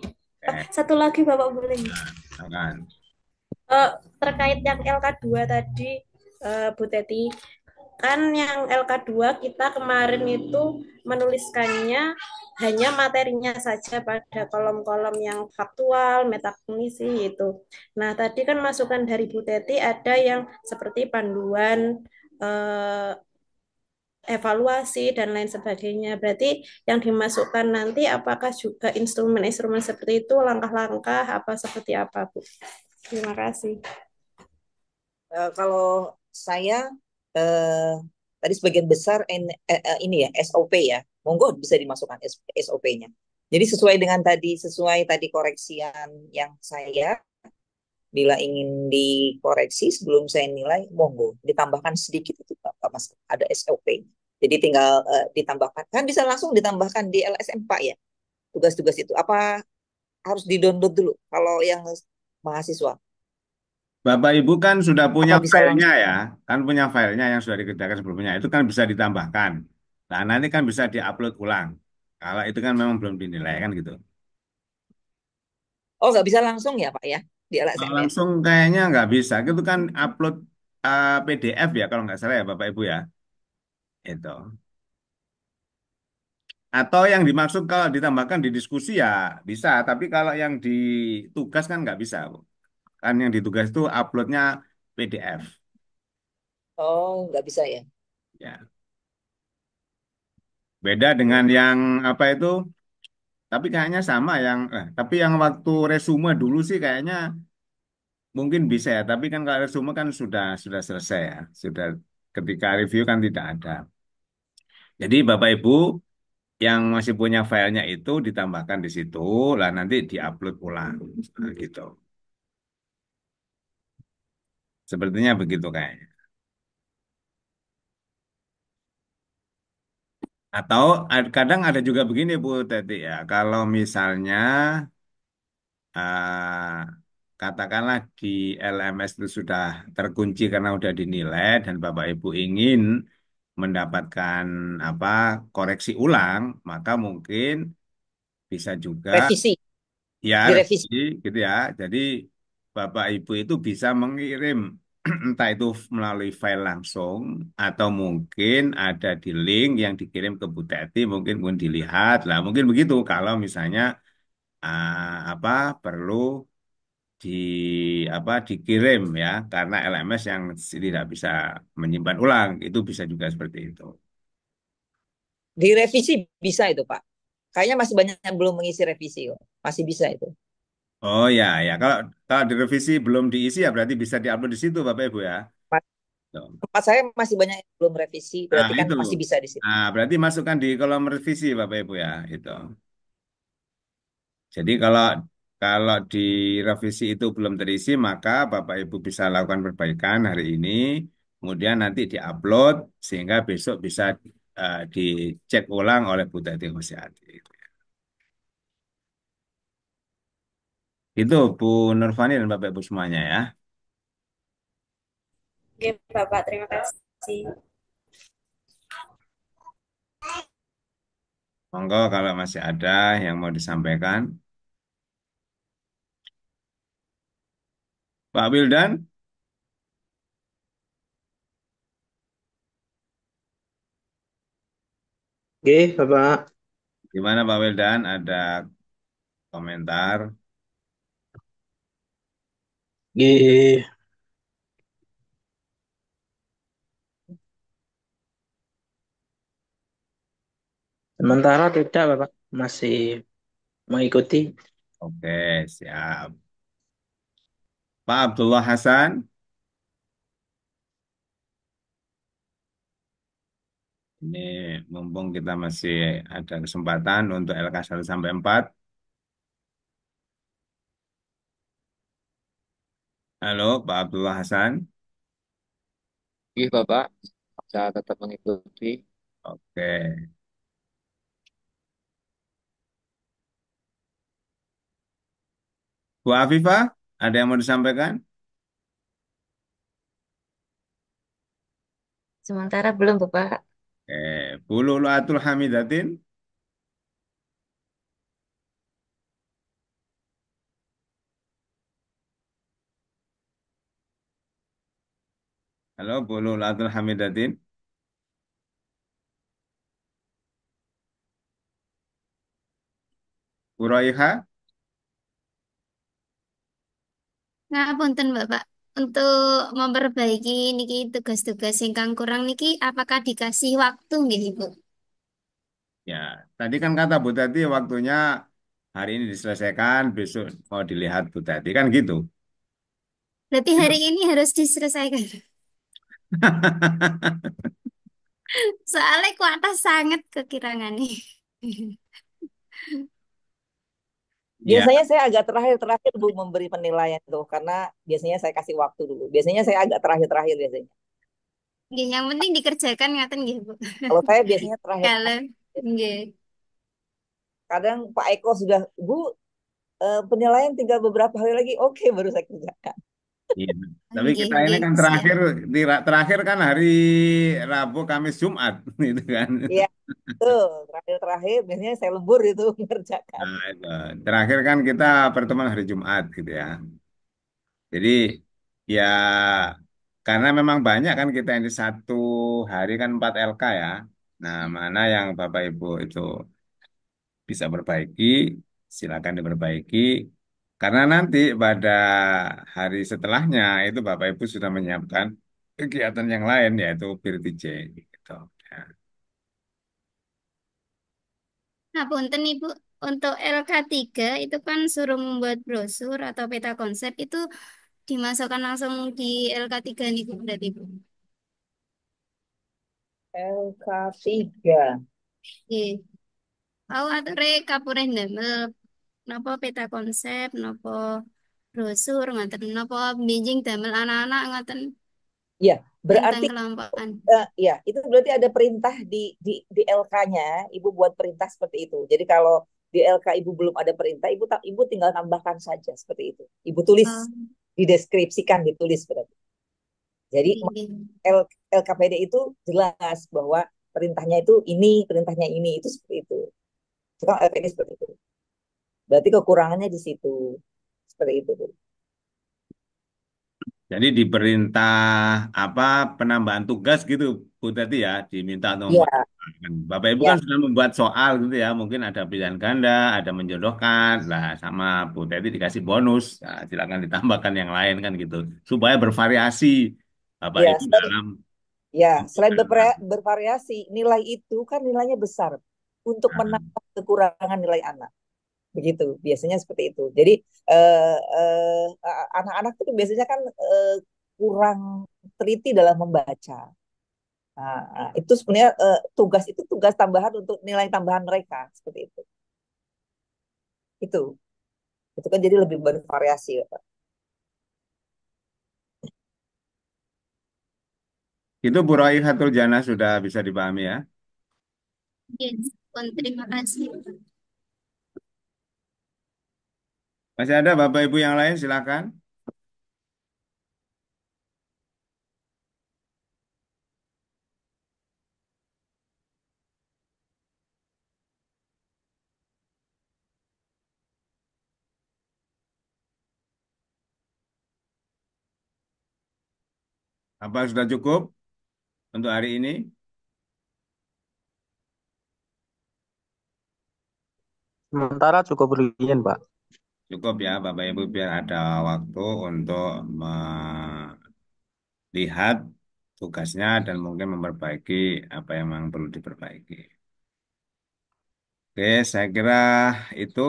[SPEAKER 1] Oke,
[SPEAKER 5] Satu lagi Bapak boleh?
[SPEAKER 1] nah, silakan.
[SPEAKER 5] Eh, terkait yang LK2 tadi, Bu Teti, kan yang LK2 kita kemarin itu menuliskannya hanya materinya saja pada kolom-kolom yang faktual, metakognisi itu. Nah, tadi kan masukan dari Bu Teti ada yang seperti panduan, eh, evaluasi, dan lain sebagainya. Berarti yang dimasukkan nanti apakah juga instrumen-instrumen seperti itu, langkah-langkah apa seperti apa, Bu? Terima kasih.
[SPEAKER 2] Kalau saya eh, tadi sebagian besar ini ya SOP ya, monggo bisa dimasukkan SOP-nya. Jadi sesuai tadi koreksian yang saya bila ingin dikoreksi sebelum saya nilai, monggo ditambahkan sedikit itu Pak Mas, ada SOP. Jadi tinggal ditambahkan, kan bisa langsung ditambahkan di LSM Pak ya, tugas-tugas itu. Apa harus di-download dulu kalau yang mahasiswa?
[SPEAKER 1] Bapak Ibu kan sudah punya
[SPEAKER 2] Apa bisa
[SPEAKER 1] filenya
[SPEAKER 2] langsung?
[SPEAKER 1] ya, kan punya filenya yang sudah dikerjakan sebelumnya, itu kan bisa ditambahkan. Nah, nanti kan bisa diupload ulang. Kalau itu kan memang belum dinilai kan gitu.
[SPEAKER 2] Oh, nggak bisa langsung ya Pak ya di
[SPEAKER 1] Kalau
[SPEAKER 2] LSM ya?
[SPEAKER 1] langsung kayaknya nggak bisa. Itu kan upload PDF ya kalau nggak salah ya Bapak Ibu ya. Itu. Atau yang dimaksud kalau ditambahkan di diskusi ya bisa, tapi kalau yang di tugas kan nggak bisa, Bu. Kan yang di tugas itu uploadnya PDF.
[SPEAKER 2] Oh, nggak bisa ya.
[SPEAKER 1] Ya, beda dengan yang apa itu, tapi kayaknya sama tapi yang waktu resume dulu sih kayaknya mungkin bisa ya, tapi kan kalau resume kan sudah selesai ya, sudah ketika review kan tidak ada. Jadi Bapak Ibu yang masih punya filenya itu ditambahkan di situ, lah nanti diupload ulang, nah, gitu. Sepertinya begitu kayaknya. Atau kadang ada juga begini Bu Teti ya, kalau misalnya ah, katakanlah di LMS itu sudah terkunci karena sudah dinilai dan Bapak Ibu ingin mendapatkan apa koreksi ulang, maka mungkin bisa juga
[SPEAKER 2] Revisi,
[SPEAKER 1] ya
[SPEAKER 2] direvisi.
[SPEAKER 1] revisi gitu ya. Jadi Bapak Ibu itu bisa mengirim entah itu melalui file langsung atau mungkin ada di link yang dikirim ke Bu Teti mungkin dilihat lah mungkin begitu kalau misalnya apa perlu di dikirim ya karena LMS yang tidak bisa menyimpan ulang itu bisa juga seperti itu.
[SPEAKER 2] Direvisi bisa itu, Pak. Kayaknya masih banyak yang belum mengisi revisi kok. Masih bisa itu.
[SPEAKER 1] Oh ya ya kalau kalau direvisi belum diisi ya berarti bisa diupload di situ Bapak Ibu ya. Tuh.
[SPEAKER 2] Tempat saya masih banyak yang belum revisi,
[SPEAKER 1] Nah
[SPEAKER 2] berarti kan
[SPEAKER 1] itu.
[SPEAKER 2] masih bisa di situ.
[SPEAKER 1] Nah berarti masukkan di kolom revisi Bapak Ibu ya itu. Jadi kalau kalau di revisi itu belum terisi maka Bapak Ibu bisa lakukan perbaikan hari ini kemudian nanti diupload sehingga besok bisa dicek ulang oleh Bu Teti Husseati. Itu Bu Nurfani dan Bapak Ibu semuanya ya.
[SPEAKER 5] Oke, Bapak, terima kasih.
[SPEAKER 1] Monggo kalau masih ada yang mau disampaikan. Pak Wildan,
[SPEAKER 8] Oke, Bapak.
[SPEAKER 1] gimana Pak Wildan? Ada komentar?
[SPEAKER 8] Oke, sementara tidak, Bapak. Masih mengikuti.
[SPEAKER 1] Oke, siap. Pak Abdullah Hasan, ini mumpung kita masih ada kesempatan untuk LK 1 sampai 4. Halo, Pak Abdullah Hasan.
[SPEAKER 9] Iya, Bapak, saya tetap mengikuti.
[SPEAKER 1] Oke. Bu Afifah, ada yang mau disampaikan?
[SPEAKER 10] Sementara belum, Bapak.
[SPEAKER 1] Bu Luluatul Hamidatin. Halo, Bu Luluatul Hamidatin. Bu Roiha.
[SPEAKER 6] Ngapunten Bapak. Untuk memperbaiki niki tugas-tugas ingkang kurang niki apakah dikasih waktu nggih Ibu?
[SPEAKER 1] Ya, tadi kan kata Bu Tati waktunya hari ini diselesaikan, besok mau dilihat Bu Tati. Kan gitu.
[SPEAKER 6] Berarti hari ini harus diselesaikan. Soalnya kuatah sangat kekirangan nih.
[SPEAKER 1] Ya,
[SPEAKER 2] Biasanya saya agak terakhir-terakhir Bu memberi penilaian tuh, karena biasanya saya kasih waktu dulu. Biasanya saya agak terakhir-terakhir biasanya.
[SPEAKER 6] Nggih, yang penting dikerjakan ngaten nggih Bu.
[SPEAKER 2] Kalau saya biasanya terakhir.
[SPEAKER 6] Kalau nggih.
[SPEAKER 2] Kadang Pak Eko sudah, Bu, penilaian tinggal beberapa hari lagi. Oke, baru saya kerjakan.
[SPEAKER 1] iya. Tapi
[SPEAKER 6] Nggih,
[SPEAKER 1] kita ini
[SPEAKER 6] nggih,
[SPEAKER 1] kan
[SPEAKER 6] siap.
[SPEAKER 1] terakhir kan hari Rabu, Kamis, Jumat, gitu kan.
[SPEAKER 2] Iya, tuh terakhir-terakhir biasanya saya lembur itu mengerjakan.
[SPEAKER 1] Nah, itu. Terakhir kan kita pertemuan hari Jumat, gitu ya. Jadi ya karena memang banyak kan kita ini satu hari kan 4 LK ya. Nah, mana yang Bapak Ibu itu bisa perbaiki, silakan diperbaiki. Karena nanti pada hari setelahnya itu Bapak Ibu sudah menyiapkan kegiatan yang lain yaitu peer teaching gitu. Ya.
[SPEAKER 6] Nah, punten Ibu, untuk LK3 itu kan suruh membuat brosur atau peta konsep itu dimasukkan langsung di LK3 nih Bu, berarti Bu.
[SPEAKER 2] LK3.
[SPEAKER 6] Nggih. Tahu ature kapureh ndamel napa peta konsep, napa brosur ngoten, napa bimbing damel anak-anak ngoten
[SPEAKER 2] Ya,
[SPEAKER 6] tentang
[SPEAKER 2] berarti
[SPEAKER 6] kelompokan.
[SPEAKER 2] ya, itu berarti ada perintah di LK-nya, Ibu buat perintah seperti itu. Jadi kalau di LK Ibu belum ada perintah, Ibu tinggal tambahkan saja seperti itu. Ibu tulis,
[SPEAKER 6] Oh,
[SPEAKER 2] dideskripsikan, ditulis berarti. Jadi
[SPEAKER 6] nggih.
[SPEAKER 2] LKPD itu jelas bahwa perintahnya ini, itu seperti itu. Sekarang LPD seperti itu. Berarti kekurangannya di situ. Seperti itu, Bu.
[SPEAKER 1] Jadi diperintah apa penambahan tugas gitu Bu Teti ya, diminta untuk membuat
[SPEAKER 2] Ya,
[SPEAKER 1] soal. Bapak Ibu kan
[SPEAKER 2] ya,
[SPEAKER 1] sudah membuat soal gitu ya, mungkin ada pilihan ganda, ada menjodohkan, lah sama Bu Teti dikasih bonus. Nah, silakan ditambahkan yang lain kan gitu, supaya bervariasi Bapak
[SPEAKER 2] ya.
[SPEAKER 1] Ibu dalam
[SPEAKER 2] Selain
[SPEAKER 1] menentukan.
[SPEAKER 2] bervariasi, nilai itu kan nilainya besar untuk menambah kekurangan nilai anak. Begitu, biasanya seperti itu. Jadi anak-anak itu biasanya kan kurang teliti dalam membaca. Itu sebenarnya tugas itu tugas tambahan untuk nilai tambahan mereka seperti itu. Itu, itu kan jadi lebih bervariasi, ya, Pak.
[SPEAKER 1] Itu Bu Raihatul Jannah sudah bisa dipahami ya.
[SPEAKER 6] Yes. Pun terima kasih.
[SPEAKER 1] Masih ada Bapak Ibu yang lain silakan. Apa sudah cukup untuk hari ini?
[SPEAKER 8] Sementara cukup begini, Pak.
[SPEAKER 1] Cukup ya Bapak Ibu biar ada waktu untuk melihat tugasnya dan mungkin memperbaiki apa yang memang perlu diperbaiki. Oke, saya kira itu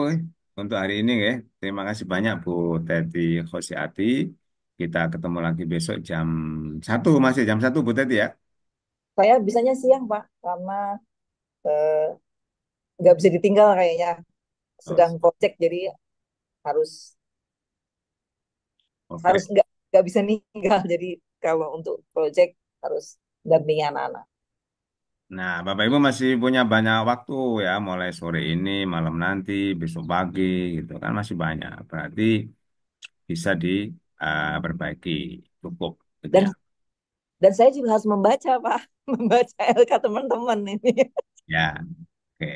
[SPEAKER 1] untuk hari ini ya. Terima kasih banyak Bu Teti Khosiati. Kita ketemu lagi besok jam 1, masih jam 1 Bu Teti ya.
[SPEAKER 2] Saya bisanya siang, Pak, karena eh, nggak bisa ditinggal kayaknya.
[SPEAKER 1] Oh,
[SPEAKER 2] Sedang project, jadi harus
[SPEAKER 1] oke.
[SPEAKER 2] harus nggak bisa ninggal. Jadi kalau untuk project harus dampingi anak-anak.
[SPEAKER 1] Nah, Bapak Ibu masih punya banyak waktu ya, mulai sore ini, malam nanti, besok pagi gitu kan masih banyak. Berarti bisa diperbaiki cukup gitu
[SPEAKER 2] Dan
[SPEAKER 1] ya.
[SPEAKER 2] dan saya juga harus membaca, Pak, membaca LK teman-teman ini.
[SPEAKER 1] Ya, oke.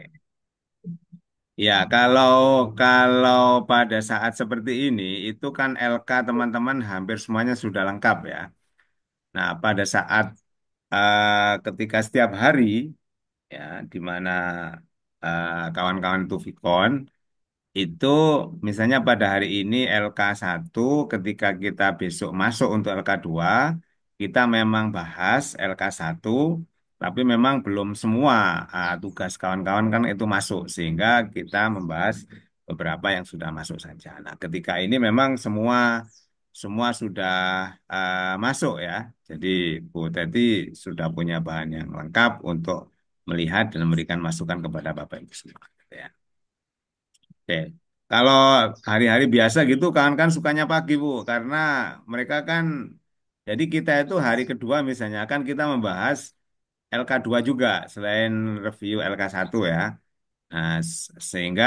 [SPEAKER 1] Ya, kalau kalau pada saat seperti ini itu kan LK teman-teman hampir semuanya sudah lengkap ya. Nah, pada saat ketika setiap hari ya di mana kawan-kawan itu Vicon itu misalnya pada hari ini LK1, ketika kita besok masuk untuk LK2, kita memang bahas LK1, tapi memang belum semua tugas kawan-kawan kan itu masuk, sehingga kita membahas beberapa yang sudah masuk saja. Nah, ketika ini memang semua semua sudah masuk ya. Jadi Bu Teti sudah punya bahan yang lengkap untuk melihat dan memberikan masukan kepada Bapak Ibu semua. Ya. Oke. Kalau hari-hari biasa gitu kan sukanya pagi Bu karena mereka kan jadi kita itu hari kedua misalnya kan kita membahas LK2 juga selain review LK1 ya. Nah, sehingga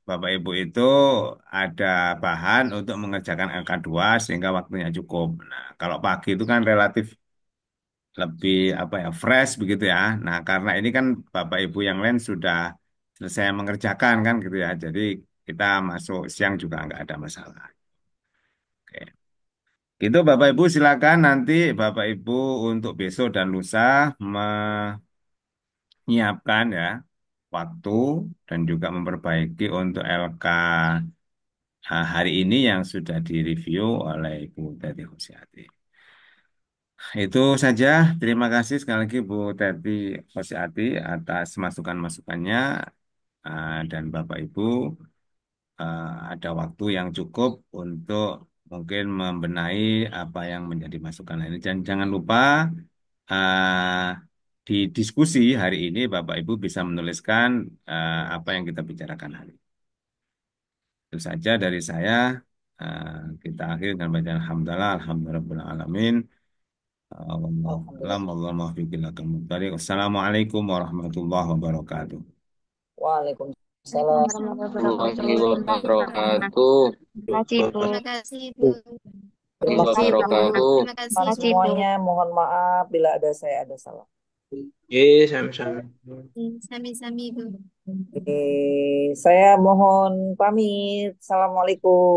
[SPEAKER 1] Bapak Ibu itu ada bahan untuk mengerjakan LK2 sehingga waktunya cukup. Nah, kalau pagi itu kan relatif lebih apa ya fresh begitu ya. Nah, karena ini kan Bapak Ibu yang lain sudah selesai mengerjakan kan gitu ya. Jadi kita masuk siang juga nggak ada masalah. Oke. Gitu Bapak Ibu silakan nanti Bapak Ibu untuk besok dan lusa menyiapkan ya waktu dan juga memperbaiki untuk LK hari ini yang sudah direview oleh Bu Teti Hosiati. Itu saja. Terima kasih sekali lagi Bu Teti Hosiati atas masukan-masukannya. Dan Bapak Ibu ada waktu yang cukup untuk mungkin membenahi apa yang menjadi masukan ini. Dan jangan lupa uh, di diskusi hari ini Bapak Ibu bisa menuliskan apa yang kita bicarakan hari ini. Itu saja dari saya. Kita akhiri dengan bacaan alhamdulillah, alhamdulillah alamin. Wassalamualaikum warahmatullahi wabarakatuh.
[SPEAKER 2] Waalaikumsalam.
[SPEAKER 9] Warahmatullahi
[SPEAKER 10] Waalaikumsalam.
[SPEAKER 9] wabarakatuh.
[SPEAKER 10] Terima kasih, Bu.
[SPEAKER 6] Terima kasih, Bu.
[SPEAKER 2] Terima kasih
[SPEAKER 9] Wabarakatuh.
[SPEAKER 6] Terima kasih, Bu.
[SPEAKER 2] semuanya. Mohon maaf bila saya ada salah.
[SPEAKER 4] Iya, sama-sama.
[SPEAKER 6] Sami-sami, Bu.
[SPEAKER 2] Saya mohon pamit. Assalamualaikum.